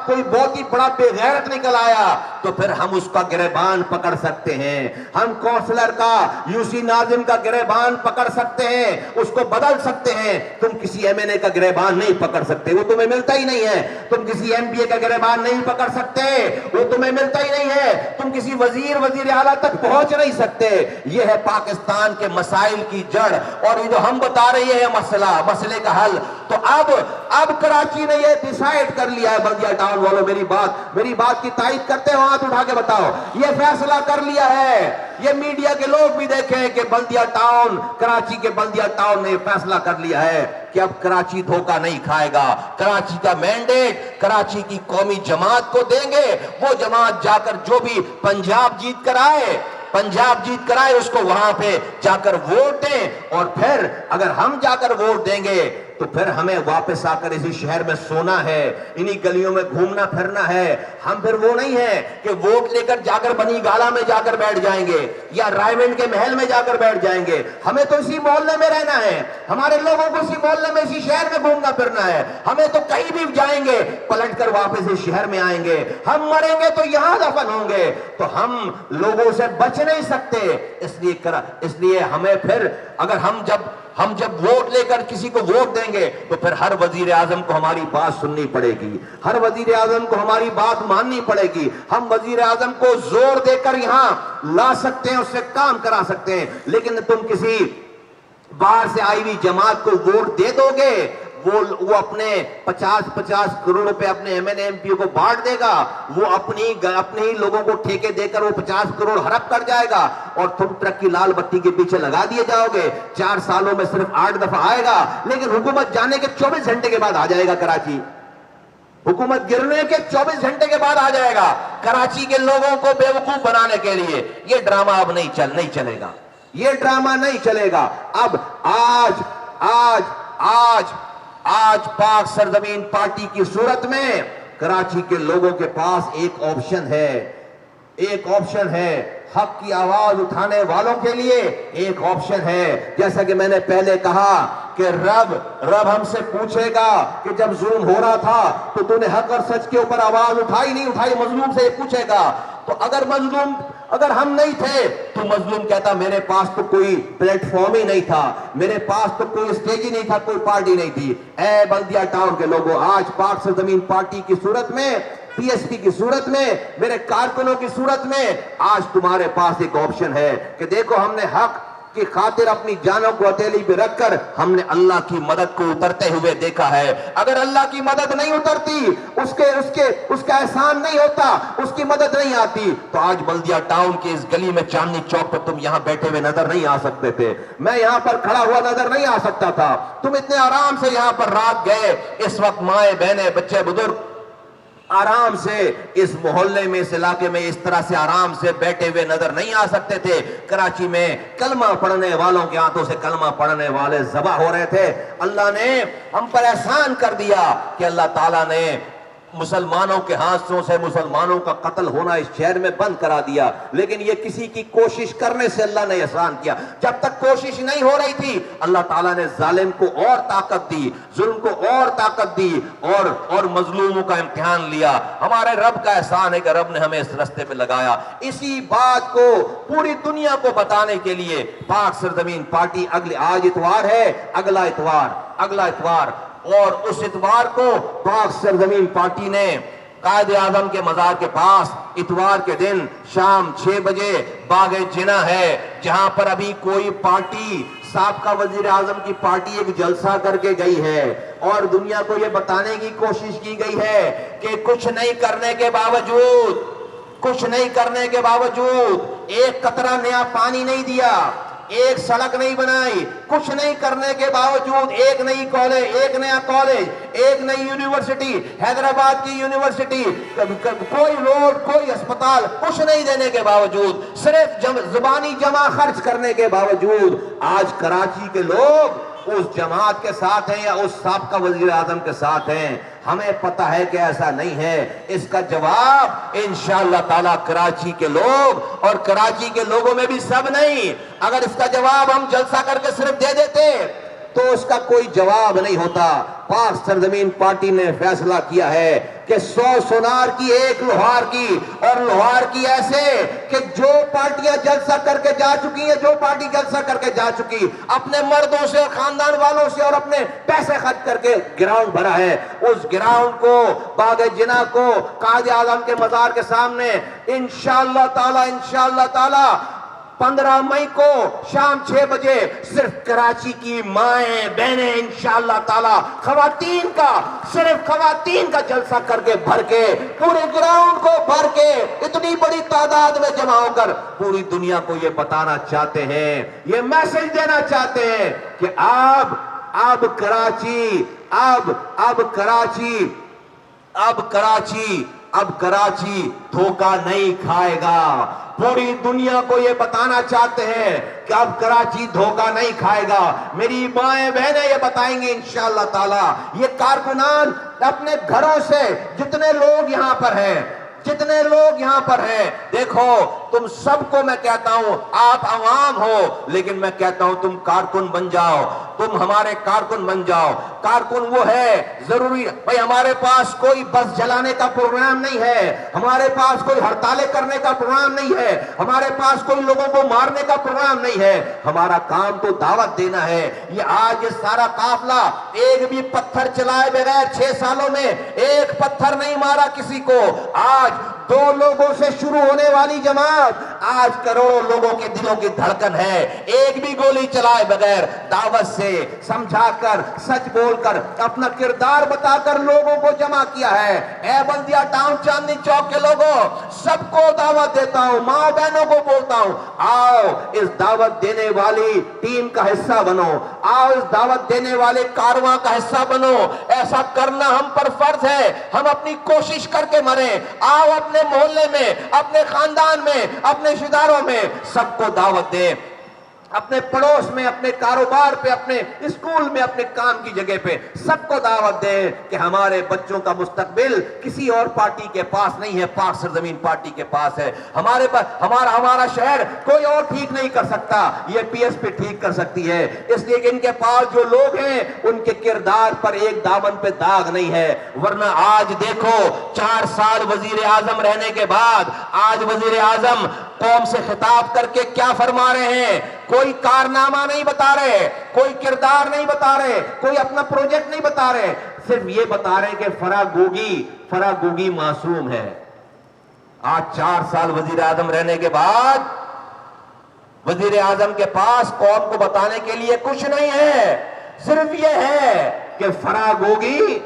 کوئی بہت ہی بڑا بے غیرت نکل آیا تو پھر ہم اس کا گریبان پکڑ سکتے ہیں، ہم کونسلر کا، یوسی ناظم کا گریبان پکڑ سکتے ہیں، اس کو بدل سکتے ہیں، تم کسی ایم این اے کا گریبان نہیں پکڑ پکڑ سکتے, وہ تمہیں ملتا ہی نہیں ہے. تم کسی ایم پی اے کا گریبان نہیں پکڑ سکتے, وہ تمہیں ملتا ہی نہیں ہے. تم کسی وزیر اعلیٰ تک پہنچ نہیں سکتے. یہ ہے پاکستان کے مسائل کی جڑ, اور یہ جو ہم بتا رہے ہیں مسئلے کا حل. تو اب کراچی نے یہ ڈیسائیڈ کر لیا ہے. بلدیہ ٹاؤن والوں, میری بات کی تائید کرتے ہو, ہاتھ اٹھا کے بتاؤ. یہ فیصلہ کر لیا ہے, یہ میڈیا کے لوگ بھی دیکھیں کہ بلدیہ ٹاؤن, کراچی کے بلدیہ ٹاؤن نے یہ فیصلہ کر لیا ہے کہ اب کراچی دھوکہ نہیں کھائے گا. کراچی کا مینڈیٹ کراچی کی قومی جماعت کو دیں گے. وہ جماعت جا کر جو بھی پنجاب جیت کر آئے اس کو وہاں پہ جا کر ووٹ دیں, اور پھر اگر ہم جا کر ووٹ دیں گے تو پھر ہمیں واپس آ کر اسی شہر میں سونا ہے, انہی گلیوں میں گھومنا پھرنا ہے. ہم پھر وہ نہیں ہیں کہ ووٹ لے کر جا کر بنی گالا میں جا کر بیٹھ جائیں گے یا رائمنڈ کے محل میں جا کر بیٹھ جائیں گے. ہمیں تو اسی محلے میں رہنا ہے, ہمارے لوگوں کو اسی محلے میں, اسی شہر میں گھومنا پھرنا ہے. ہمیں تو کہیں بھی جائیں گے پلٹ کر واپس اس شہر میں آئیں گے. ہم مریں گے تو یہاں دفن ہوں گے, تو ہم لوگوں سے بچ نہیں سکتے. اس لیے ہمیں پھر اگر ہم جب ووٹ لے کر کسی کو ووٹ دیں گے تو پھر ہر وزیر اعظم کو ہماری بات سننی پڑے گی, ہر وزیر اعظم کو ہماری بات ماننی پڑے گی. ہم وزیر اعظم کو زور دے کر یہاں لا سکتے ہیں, اس سے کام کرا سکتے ہیں, لیکن تم کسی باہر سے آئی ہوئی جماعت کو ووٹ دے دو گے, وہ اپنے 50 کروڑ روپے اپنے ایم این ایم پی کو بانٹ دے گا, وہ اپنے ہی لوگوں کو ٹھیکے دے کر وہ 50 کروڑ ہڑپ کر جائے گا, اور تم ٹرک کی لال بتی کے پیچھے لگا دیے جاؤ گے. 4 سالوں میں صرف 8 دفعہ آئے گا, لیکن حکومت جانے کے 24 گھنٹے کے بعد آ جائے گا کراچی. حکومت گرنے کے 24 گھنٹے کے بعد آ جائے گا کراچی کے لوگوں کو بیوقوف بنانے کے لیے. یہ ڈرامہ اب نہیں چلے گا, یہ ڈرامہ نہیں چلے گا. اب آج پاک سرزمین پارٹی کی صورت میں کراچی کے لوگوں کے پاس ایک آپشن ہے, حق کی آواز اٹھانے والوں کے لیے ایک آپشن ہے. جیسا کہ میں نے پہلے کہا کہ رب ہم سے پوچھے گا کہ جب ظلم ہو رہا تھا تو تو نے حق اور سچ کے اوپر آواز اٹھائی نہیں اٹھائی, مظلوم سے یہ پوچھے گا. تو اگر ہم نہیں تھے تو مظلوم کہتا میرے پاس تو کوئی پلیٹ فارم ہی نہیں تھا, میرے پاس تو کوئی اسٹیج ہی نہیں تھا, کوئی پارٹی نہیں تھی. اے بلدیہ ٹاؤن کے لوگوں, آج پاک سرزمین پارٹی کی صورت میں, پی ایس پی کی صورت میں, میرے کارکنوں کی صورت میں آج تمہارے پاس ایک آپشن ہے کہ دیکھو, ہم نے حق کی خاطر اپنی جانوں کو ہتھیلی پہ رکھ کر ہم نے اللہ کی مدد کو اترتے ہوئے دیکھا ہے. اگر اللہ کی مدد نہیں اترتی, اس کا احسان نہیں ہوتا, اس کی مدد نہیں آتی, تو آج بلدیہ ٹاؤن کی اس گلی میں چاندنی چوک پر تم یہاں بیٹھے ہوئے نظر نہیں آ سکتے تھے, میں یہاں پر کھڑا ہوا نظر نہیں آ سکتا تھا. تم اتنے آرام سے یہاں پر رات گئے, اس وقت مائیں بہنیں بچے بزرگ آرام سے اس محلے میں, اس علاقے میں اس طرح سے آرام سے بیٹھے ہوئے نظر نہیں آ سکتے تھے. کراچی میں کلمہ پڑھنے والوں کے ہاتھوں سے کلمہ پڑھنے والے ذبح ہو رہے تھے. اللہ نے ہم پر احسان کر دیا کہ اللہ تعالیٰ نے مسلمانوں کے ہاتھوں سے مسلمانوں کا قتل ہونا اس شہر میں بند کرا دیا. لیکن یہ کسی کی کوشش کرنے سے اللہ نے احسان کیا. جب تک کوشش نہیں ہو رہی تھی اللہ تعالیٰ نے ظالم کو اور طاقت دی, ظلم کو اور طاقت دی, اور مظلوموں کا امتحان لیا. ہمارے رب کا احسان ہے کہ رب نے ہمیں اس رستے پہ لگایا. اسی بات کو پوری دنیا کو بتانے کے لیے پاک سرزمین پارٹی آج اتوار ہے, اگلا اتوار اور اس اتوار کو پاک سرزمین پارٹی نے قائد اعظم کے مزار کے پاس اتوار کے دن شام 6 بجے باغ جناح ہے, جہاں پر ابھی کوئی پارٹی, سابقہ وزیر اعظم کی پارٹی ایک جلسہ کر کے گئی ہے اور دنیا کو یہ بتانے کی کوشش کی گئی ہے کہ کچھ نہیں کرنے کے باوجود ایک قطرہ نیا پانی نہیں دیا, ایک سڑک نہیں بنائی, کچھ نہیں کرنے کے باوجود ایک نئی کالج, ایک نیا کالج, ایک نئی یونیورسٹی, حیدرآباد کی یونیورسٹی, کوئی روڈ, کوئی اسپتال, کچھ نہیں دینے کے باوجود, صرف زبانی جمع خرچ کرنے کے باوجود آج کراچی کے لوگ اس جماعت کے ساتھ ہیں یا اس سابقہ وزیر اعظم کے ساتھ ہیں. ہمیں پتہ ہے کہ ایسا نہیں ہے. اس کا جواب انشاءاللہ تعالی کراچی کے لوگ اور کراچی کے لوگوں میں بھی سب نہیں, اگر اس کا جواب ہم جلسہ کر کے صرف دے دیتے تو اس کا کوئی جواب نہیں ہوتا. پاک سرزمین پارٹی نے فیصلہ کیا ہے کہ 100 سونار کی 1 لوہار کی، اور لوہار کی ایسے کہ جو پارٹیاں جلسہ کر کے جا چکی ہیں، جو پارٹی جلسہ کر کے جا چکی، اپنے مردوں سے اور خاندان والوں سے اور اپنے پیسے خرچ کر کے گراؤنڈ بھرا ہے، اس گراؤنڈ کو باغ جناح کو قائد اعظم کے مزار کے سامنے انشاءاللہ تعالی 15 مئی کو شام 6 بجے صرف کراچی کی مائیں بہنیں انشاءاللہ تعالی صرف خواتین کا جلسہ کر کے بھر کے پورے گراؤنڈ کو بھر کے اتنی بڑی تعداد میں جمع ہو کر پوری دنیا کو یہ بتانا چاہتے ہیں، یہ میسج دینا چاہتے ہیں کہ اب کراچی دھوکہ نہیں کھائے گا۔ پوری دنیا کو یہ بتانا چاہتے ہیں کہ اب کراچی دھوکہ نہیں کھائے گا۔ میری مائیں بہنیں یہ بتائیں گے انشاءاللہ تعالی۔ یہ کارکنان اپنے گھروں سے جتنے لوگ یہاں پر ہیں دیکھو، تم سب کو میں کہتا ہوں، آپ عوام ہو لیکن میں کہتا ہوں تم کارکن بن جاؤ، تم ہمارے کارکن بن جاؤ۔ کارکن وہ ہے ضروری بھائی، ہمارے پاس کوئی بس جلانے کا پروگرام نہیں ہے، ہمارے پاس کوئی ہڑتالیں کرنے کا پروگرام نہیں ہے، ہمارے پاس کوئی لوگوں کو مارنے کا پروگرام نہیں ہے، ہمارا کام تو دعوت دینا ہے۔ یہ آج یہ سارا قافلہ ایک بھی پتھر چلائے بغیر 6 سالوں میں ایک پتھر نہیں مارا کسی کو۔ آج 2 لوگوں سے شروع ہونے والی جماعت آج کروڑوں لوگوں کے دلوں کی دھڑکن ہے۔ ایک بھی گولی چلائے بغیر دعوت سے سمجھا کر، سچ بول کر، اپنا کردار بتا کر لوگوں کو جمع کیا ہے۔ اے بلدیہ ٹاؤن چاندنی چوک کے لوگوں، سب کو دعوت دیتا ہوں، ماں بہنوں کو بولتا ہوں، آؤ اس دعوت دینے والی ٹیم کا حصہ بنو، آؤ اس دعوت دینے والے کارواں کا حصہ بنو۔ ایسا کرنا ہم پر فرض ہے، ہم اپنی کوشش کر کے مریں۔ آؤ اپنے محلے میں، اپنے خاندان میں، اپنے رشتہ داروں میں سب کو دعوت دیں، اپنے پڑوس میں، اپنے کاروبار پہ، اپنے اسکول میں، اپنے کام کی جگہ پہ سب کو دعوت دیں کہ ہمارے بچوں کا مستقبل کسی اور پارٹی کے پاس نہیں ہے، پاک سرزمین پارٹی کے پاس ہے۔ ہمارا شہر کوئی اور ٹھیک نہیں کر سکتا، یہ پی ایس پی ٹھیک کر سکتی ہے۔ اس لیے کہ ان کے پاس جو لوگ ہیں ان کے کردار پر ایک دامن پہ داغ نہیں ہے۔ ورنہ آج دیکھو 4 سال وزیر اعظم رہنے کے بعد آج وزیر اعظم قوم سے خطاب کر کے کیا فرما رہے ہیں؟ کوئی کارنامہ نہیں بتا رہے، کوئی کردار نہیں بتا رہے، کوئی اپنا پروجیکٹ نہیں بتا رہے، صرف یہ بتا رہے کہ فرا گوگی معصوم ہے۔ آج 4 سال وزیر اعظم رہنے کے بعد وزیر اعظم کے پاس قوم کو بتانے کے لیے کچھ نہیں ہے، صرف یہ ہے کہ فرا گوگی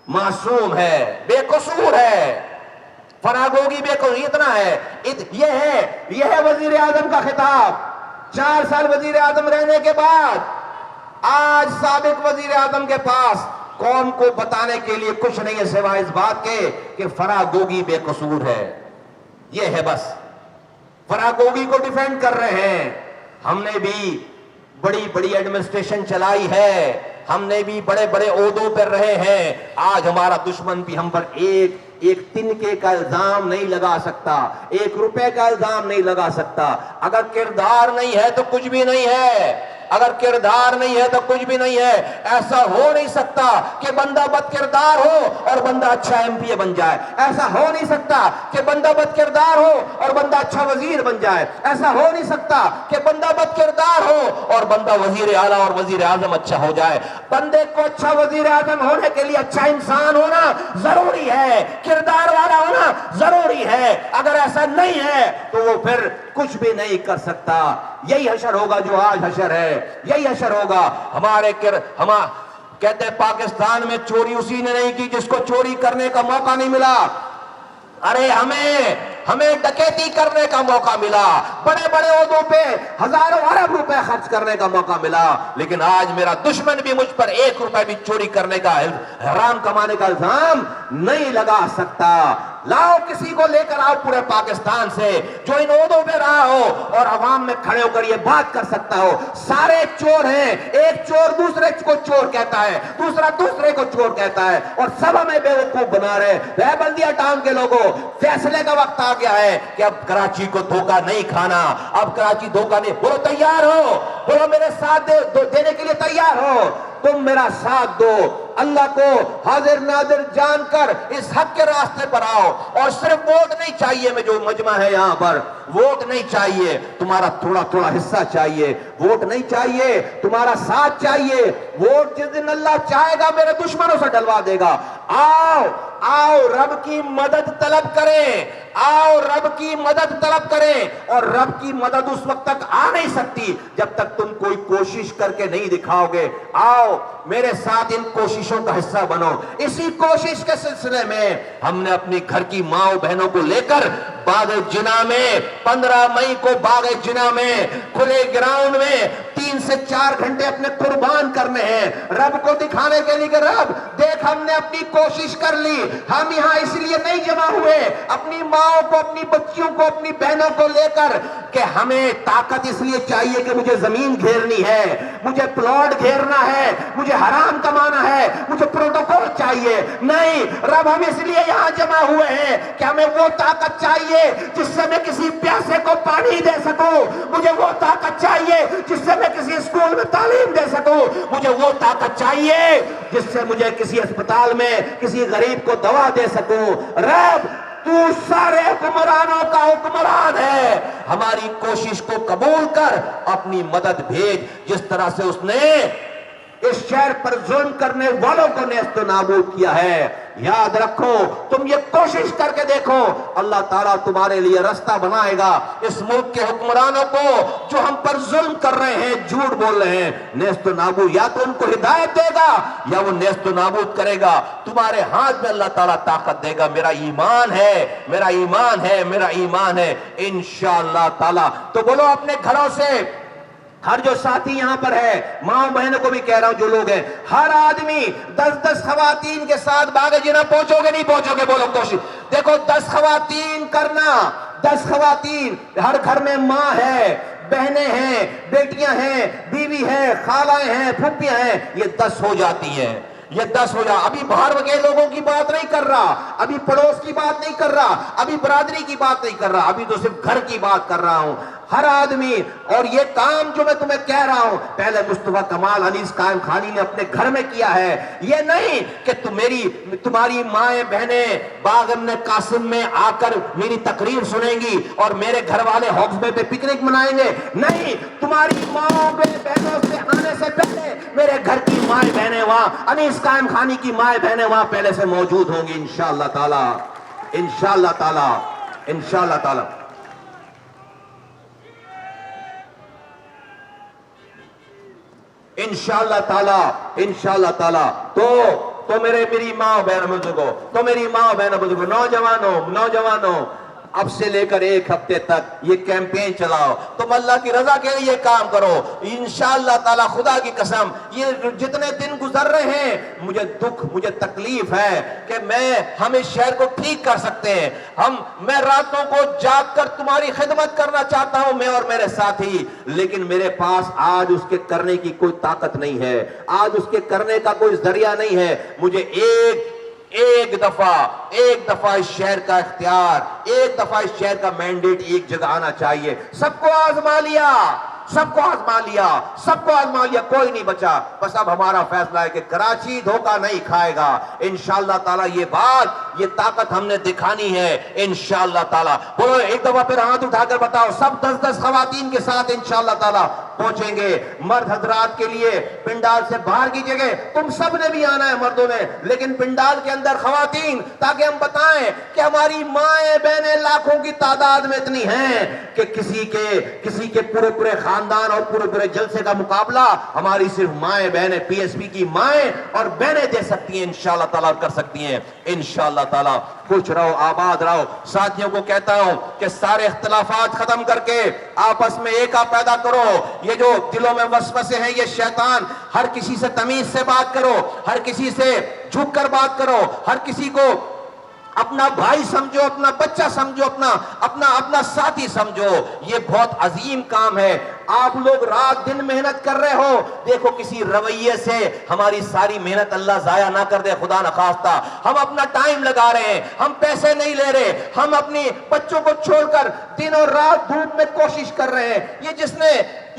معصوم ہے، بے قصور ہے، فراغوگی بے قصور، اتنا ہے۔ یہ ہے وزیر اعظم کا خطاب۔ 4 سال وزیر اعظم رہنے کے بعد آج سابق وزیر اعظم کے پاس قوم کو بتانے کے لیے کچھ نہیں ہے سوائے اس بات کے کہ فراغوگی بے قصور ہے۔ یہ ہے بس، فراغوگی کو ڈیفینڈ کر رہے ہیں۔ ہم نے بھی بڑی ایڈمنسٹریشن چلائی ہے، ہم نے بھی بڑے عہدوں پر رہے ہیں۔ آج ہمارا دشمن بھی ہم پر ایک تنکے کا الزام نہیں لگا سکتا، 1 روپے کا الزام نہیں لگا سکتا۔ اگر کردار نہیں ہے تو کچھ بھی نہیں ہے، اگر کردار نہیں ہے تو کچھ بھی نہیں ہے۔ ایسا ہو نہیں سکتا کہ بندہ بد کردار ہو اور بندہ اچھا ایم پی اے بن جائے، ایسا ہو نہیں سکتا کہ بندہ بد کردار ہو اور بندہ اچھا وزیر بن جائے، ایسا ہو نہیں سکتا کہ بندہ بد کردار ہو اور بندہ وزیر اعلیٰ اور وزیر اعظم اچھا ہو جائے۔ بندے کو اچھا وزیر اعظم ہونے کے لیے اچھا انسان ہونا ضروری ہے، کردار والا ہونا ضروری ہے۔ اگر ایسا نہیں ہے تو وہ پھر کچھ بھی نہیں کر سکتا۔ یہی حشر ہوگا جو آج حشر ہے، یہی حشر ہوگا۔ ہم کہتے ہیں پاکستان میں چوری اسی نے نہیں کی جس کو چوری کرنے کا موقع نہیں ملا۔ ارے ہمیں ڈکیتی کرنے کا موقع ملا، بڑے عہدوں پہ ہزاروں ارب روپے خرچ کرنے کا موقع ملا، لیکن آج میرا دشمن بھی مجھ پر 1 روپے بھی چوری کرنے کا، حرام کمانے کا الزام نہیں لگا سکتا۔ لاؤ کسی کو لے کر آؤ پورے پاکستان سے جو ان عہدوں پہ رہا ہو اور عوام میں کھڑے ہو کر یہ بات کر سکتا ہو سارے چور ہیں، ایک چور دوسرے کو چور کہتا ہے، دوسرا دوسرے کو چور کہتا ہے، اور سب ہمیں بے وقوف بنا رہے۔ اے بلدیہ ٹاؤن کے لوگوں، فیصلے کا وقت آ گیا ہے کہ اب کراچی کو دھوکہ نہیں کھانا، اب کراچی دھوکہ نہیں۔ بولو تیار ہو، بولو میرے ساتھ دینے کے لیے تیار ہو، تم میرا ساتھ دو۔ اللہ کو حاضر ناظر جان کر اس حق کے راستے پر آؤ. اور صرف ووٹ نہیں چاہیے میں جو مجمع ہے یہاں پر, ووٹ نہیں چاہیے, تمہارا تھوڑا تھوڑا حصہ چاہیے. ووٹ نہیں چاہیے, تمہارا ساتھ چاہیے. ووٹ جس دن اللہ چاہے گا میرے دشمنوں سے ڈلوا دے گا. آؤ آؤ رب کی مدد طلب کریں, آؤ رب کی مدد طلب کریں. اور رب کی مدد اس وقت تک آ نہیں سکتی جب تک تم کوئی کوشش کر کے نہیں دکھاؤ گے. آؤ میرے ساتھ ان کوششوں کا حصہ بنو. اسی کوشش کے سلسلے میں ہم نے اپنی گھر کی ماں بہنوں کو لے کر باغ جناح میں 15 مئی کو باغ جناح میں کھلے گراؤنڈ میں 3 سے 4 گھنٹے اپنے قربان کرنے ہیں رب کو دکھانے کے لیے کہ رب دیکھ ہم نے اپنی کوشش کر لی. ہم یہاں اس لیے نہیں جمع ہوئے اپنی ماں کو, اپنی بچیوں کو, اپنی بہنوں کو لے کر کہ ہمیں طاقت اس لیے چاہیے کہ مجھے زمین گھیرنی ہے, مجھے پلاٹ گھیرنا ہے, مجھے حرام کمانا ہے, مجھے پروٹوکول چاہیے. نہیں رب ہم اس لیے یہاں جمع ہوئے ہیں کہ ہمیں وہ طاقت چاہیے جس سے میں کسی پیاسے کو پانی دے سکوں. مجھے وہ طاقت چاہیے جس سے میں کسی اسکول میں تعلیم دے سکوں. مجھے وہ طاقت چاہیے جس سے مجھے کسی اسپتال میں کسی غریب کو دوا دے سکوں. رب تو سارے حکمرانوں کا حکمران ہے, ہماری کوشش کو قبول کر اپنی مدد بھیج. جس طرح سے اس نے اس شہر پر ظلم کرنے والوں کو نیست و نابود کیا ہے, یاد رکھو, تم یہ کوشش کر کے دیکھو, اللہ تعالیٰ تمہارے لیے رستہ بنائے گا. اس ملک کے حکمرانوں کو جو ہم پر ظلم کر رہے ہیں, جھوٹ بول رہے ہیں, نیست و نابود, یا تو ان کو ہدایت دے گا یا وہ نیست و نابود کرے گا. تمہارے ہاتھ میں اللہ تعالیٰ طاقت دے گا. میرا ایمان ہے, میرا ایمان ہے, میرا ایمان ہے انشاءاللہ تعالیٰ. تو بولو اپنے گھروں سے, ہر جو ساتھی یہاں پر ہے, ماں بہنوں کو بھی کہہ رہا ہوں جو لوگ ہیں, ہر آدمی 10 خواتین کے ساتھ باغ جناح پہنچو گے نہیں پہنچو گے؟ بولو کوشش. دیکھو 10 خواتین کرنا, 10 خواتین, ہر گھر میں ماں ہے, بہنیں ہیں, بیٹیاں ہیں, بیوی ہیں, خالائیں ہیں, پھوپھیاں ہیں, یہ 10 ہو جاتی ہیں. یہ 10 ہو جا. ابھی باہر کے لوگوں کی بات نہیں کر رہا, ابھی پڑوس کی بات نہیں کر رہا, ابھی برادری کی بات نہیں کر رہا, ابھی تو صرف گھر کی بات کر رہا ہوں. ہر آدمی, اور یہ کام جو میں تمہیں کہہ رہا ہوں پہلے مصطفیٰ کمال انیس قائم خانی نے اپنے گھر میں کیا ہے. یہ نہیں کہ تمہاری مائیں بہنیں باغ ابن قاسم میں آ کر میری تقریر سنیں گی اور میرے گھر والے ہاکس بے پہ پکنک منائیں گے. نہیں, تمہاری ماں بہنوں سے آنے سے پہلے میرے گھر کی مائیں بہنیں وہاں, انیس قائم خانی کی مائیں بہنیں وہاں پہلے سے موجود ہوں گی انشاءاللہ تعالی, انشاءاللہ تعالی, انشاءاللہ تعالی. انشاءاللہ تعالی, انشاءاللہ تعالی. تو میری ماں بہن بزرگوں, تو میری ماں بہن بزرگوں, نوجوانوں, اب سے لے کر 1 ہفتے تک یہ کیمپین چلاؤ. تم اللہ کی رضا کے لیے کام کرو انشاءاللہ تعالی. خدا کی قسم یہ جتنے دن گزر رہے ہیں مجھے دکھ, مجھے تکلیف ہے کہ ہم اس شہر کو ٹھیک کر سکتے ہیں. میں راتوں کو جاگ کر تمہاری خدمت کرنا چاہتا ہوں, میں اور میرے ساتھی, لیکن میرے پاس آج اس کے کرنے کی کوئی طاقت نہیں ہے, آج اس کے کرنے کا کوئی ذریعہ نہیں ہے. مجھے ایک دفعہ اس شہر کا اختیار, ایک دفعہ اس شہر کا مینڈیٹ ایک جگہ آنا چاہیے. سب کو آزما لیا, کوئی نہیں بچا. بس اب ہمارا فیصلہ ہے کہ کراچی دھوکہ نہیں کھائے گا انشاءاللہ تعالی. یہ طاقت ہم نے دکھانی ہے انشاءاللہ تعالی. بولو ایک دفعہ پھر ہاتھ اٹھا کر بتاؤ, سب 10 خواتین کے ساتھ انشاءاللہ تعالی پہنچیں گے. مرد حضرات کے لیے پنڈال سے باہر کی جگہ تم سب نے بھی آنا ہے, مردوں نے, لیکن پنڈال کے اندر خواتین, تاکہ ہم بتائیں کہ ہماری مائیں بہنیں لاکھوں کی تعداد میں اتنی ہیں کہ کسی کے پورے خاندان اور پورے جلسے کا مقابلہ ہماری صرف مائیں بہنیں, پی ایس پی کی مائیں اور بہنیں دے سکتی ہیں انشاءاللہ تعالیٰ, کر سکتی ہیں انشاءاللہ تعالیٰ. خوش رہو, آباد رہو. ساتھیوں کو کہتا ہوں کہ سارے اختلافات ختم کر کے آپس میں ایکا پیدا کرو. یہ جو دلوں میں وسوسے ہیں یہ شیطان, ہر کسی سے تمیز سے بات کرو, ہر کسی سے جھک کر بات کرو, ہر کسی کو اپنا بھائی سمجھو, اپنا بچہ سمجھو, اپنا ساتھی سمجھو. یہ بہت عظیم کام ہے. آپ لوگ رات دن محنت کر رہے ہو, دیکھو کسی رویے سے ہماری ساری محنت اللہ ضائع نہ کر دے, خدا نخواستہ. ہم اپنا ٹائم لگا رہے ہیں, ہم پیسے نہیں لے رہے, ہم اپنی بچوں کو چھوڑ کر دن اور رات دھوپ میں کوشش کر رہے ہیں. یہ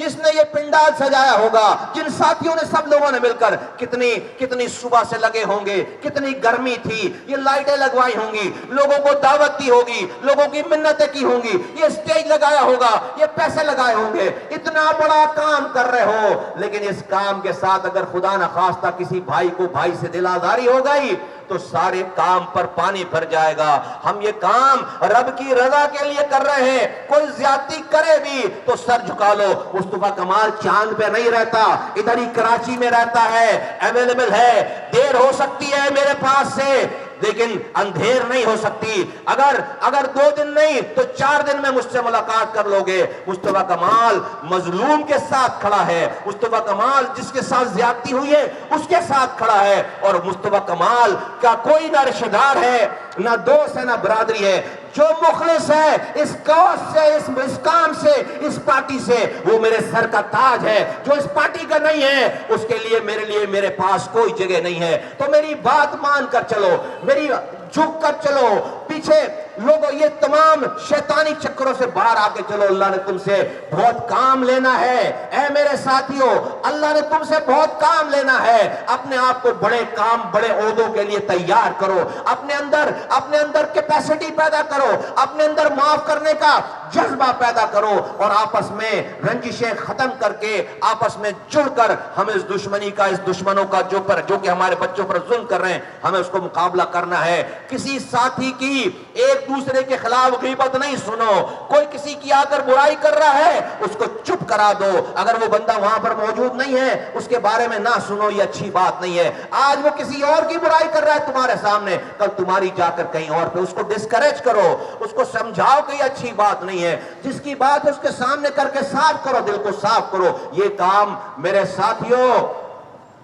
جس نے یہ پنڈال سجایا ہوگا، جن ساتھیوں نے سب لوگوں نے مل کر کتنی صبح سے لگے ہوں گے، کتنی گرمی تھی، یہ لائٹیں لگوائی ہوں گی، لوگوں کو دعوت دی ہوگی، لوگوں کی منتیں کی ہوں گی، یہ اسٹیج لگایا ہوگا، یہ پیسے لگائے ہوں گے، اتنا بڑا کام کر رہے ہو، لیکن اس کام کے ساتھ اگر خدا نخواستہ کسی بھائی کو بھائی سے دل آزاری ہو گئی تو سارے کام پر پانی بھر جائے گا۔ ہم یہ کام رب کی رضا کے لیے کر رہے ہیں، کوئی زیادتی کرے بھی تو سر جھکا لو۔ مصطفیٰ کمال چاند پہ نہیں رہتا، ادھر ہی کراچی میں رہتا ہے، اویلیبل ہے، دیر ہو سکتی ہے میرے پاس سے لیکن اندھیر نہیں ہو سکتی۔ اگر 2 دن نہیں تو 4 دن میں مجھ سے ملاقات کر لو گے۔ مصطفیٰ کمال مظلوم کے ساتھ کھڑا ہے، مصطفیٰ کمال جس کے ساتھ زیادتی ہوئی ہے اس کے ساتھ کھڑا ہے، اور مصطفیٰ کمال کا کوئی نہ رشتہ دار ہے، نہ دوست ہے، نہ برادری ہے۔ جو مخلص ہے اس کاز سے، اس کام سے، اس پارٹی سے، وہ میرے سر کا تاج ہے۔ جو اس پارٹی کا نہیں ہے اس کے لیے میرے پاس کوئی جگہ نہیں ہے۔ تو میری بات مان کر چلو، میری جھک کر چلو، پیچھے لوگوں یہ تمام شیطانی چکروں سے باہر آ کے چلو۔ اللہ نے تم سے بہت کام لینا ہے، اے میرے ساتھیوں، اللہ نے تم سے بہت کام لینا ہے۔ اپنے آپ کو بڑے کام، بڑے عہدوں کے لیے تیار کرو، اپنے اندر کیپیسٹی پیدا کرو، اپنے اندر معاف کرنے کا جذبہ پیدا کرو، اور آپس میں رنجشیں ختم کر کے آپس میں جڑ کر ہمیں اس دشمنی کا، اس دشمنوں کا جو کہ ہمارے بچوں پر ظلم کر رہے ہیں، ہمیں اس کو مقابلہ کرنا ہے۔ کسی ساتھی کی ایک دوسرے کے خلاف غیبت نہیں سنو، کوئی کسی کی آ کر برائی کر رہا ہے اس کو چپ کرا دو، اگر وہ بندہ وہاں پر موجود نہیں ہے اس کے بارے میں نہ سنو، یہ اچھی بات نہیں ہے۔ آج وہ کسی اور کی برائی کر رہا ہے تمہارے سامنے، کل تمہاری جا کر کہیں اور پہ، اس کو ڈسکریج کرو، اس کو سمجھاؤ کہ یہ اچھی بات نہیں ہے، جس کی بات ہے اس کے سامنے کر کے صاف کرو، دل کو صاف کرو۔ یہ کام میرے ساتھیوں،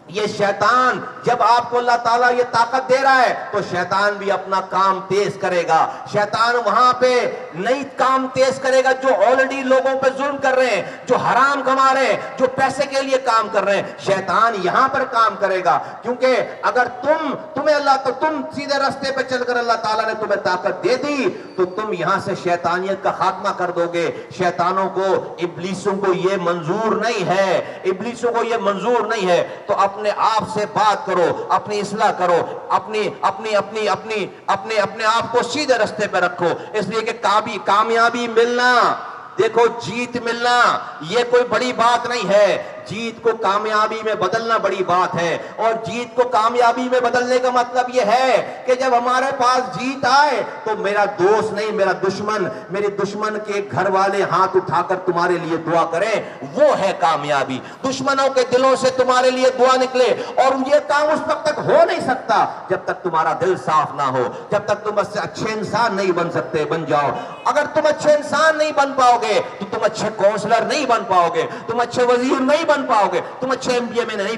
یہ شیطان جب آپ کو اللہ تعالیٰ یہ طاقت دے رہا ہے تو شیطان بھی اپنا کام تیز کرے گا۔ شیطان وہاں پہ نئی کام تیز کرے گا جو آلریڈی لوگوں پہ ظلم کر رہے ہیں، جو حرام کما رہے ہیں، جو پیسے کے لیے کام کر رہے ہیں، شیطان یہاں پر کام کرے گا۔ کیونکہ اگر تم سیدھے راستے پہ چل کر اللہ تعالیٰ نے تمہیں طاقت دے دی تو تم یہاں سے شیطانیت کا خاتمہ کر دو گے۔ شیطانوں کو، ابلیسوں کو یہ منظور نہیں ہے، ابلیسوں کو یہ منظور نہیں ہے۔ تو اپنے آپ سے بات کرو، اپنی اصلاح کرو، اپنے آپ کو سیدھے راستے پہ رکھو، اس لیے کہ کامیابی ملنا، دیکھو جیت ملنا یہ کوئی بڑی بات نہیں ہے، جیت کو کامیابی میں بدلنا بڑی بات ہے۔ اور جیت کو کامیابی میں بدلنے کا مطلب یہ ہے کہ جب ہمارے پاس جیت آئے تو میرا دوست نہیں، میرا دشمن، میرے دشمن کے گھر والے ہاتھ اٹھا کر تمہارے لیے دعا کریں، وہ ہے کامیابی۔ دشمنوں کے دلوں سے تمہارے لیے دعا نکلے، اور یہ کام اس وقت تک ہو نہیں سکتا جب تک تمہارا دل صاف نہ ہو، جب تک تم اچھے انسان نہیں بن سکتے۔ بن جاؤ، اگر تم اچھے انسان نہیں بن پاؤ گے تو تم اچھے کونسلر نہیں بن پاؤ گے، تم اچھے وزیر نہیں بن پاؤ گے، تم اچھے ایم پی میں نہیں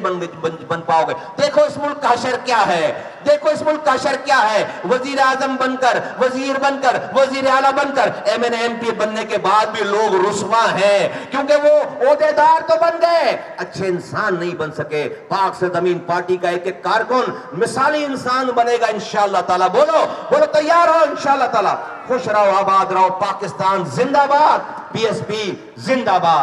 بن پاؤ گے۔ دیکھو اس ملک کا حشر کیا ہے، دیکھو اس ملک کا حشر کیا ہے، وزیر اعظم بن کر، وزیر بن کر، وزیر اعلیٰ بن کر، ایم پی بننے کے بعد بھی لوگ رسوا ہیں، کیونکہ وہ عہدے دار تو بن گئے، اچھے انسان نہیں بن سکے۔ پاک سے زمین پارٹی کا ایک ایک کارکن مثالی انسان بنے گا انشاءاللہ تعالیٰ۔ بولو تیار ہو انشاءاللہ تعالیٰ۔ خوش رہو، آباد رہو، پاکستان زندہ باد، پی ایس پی زندہ باد۔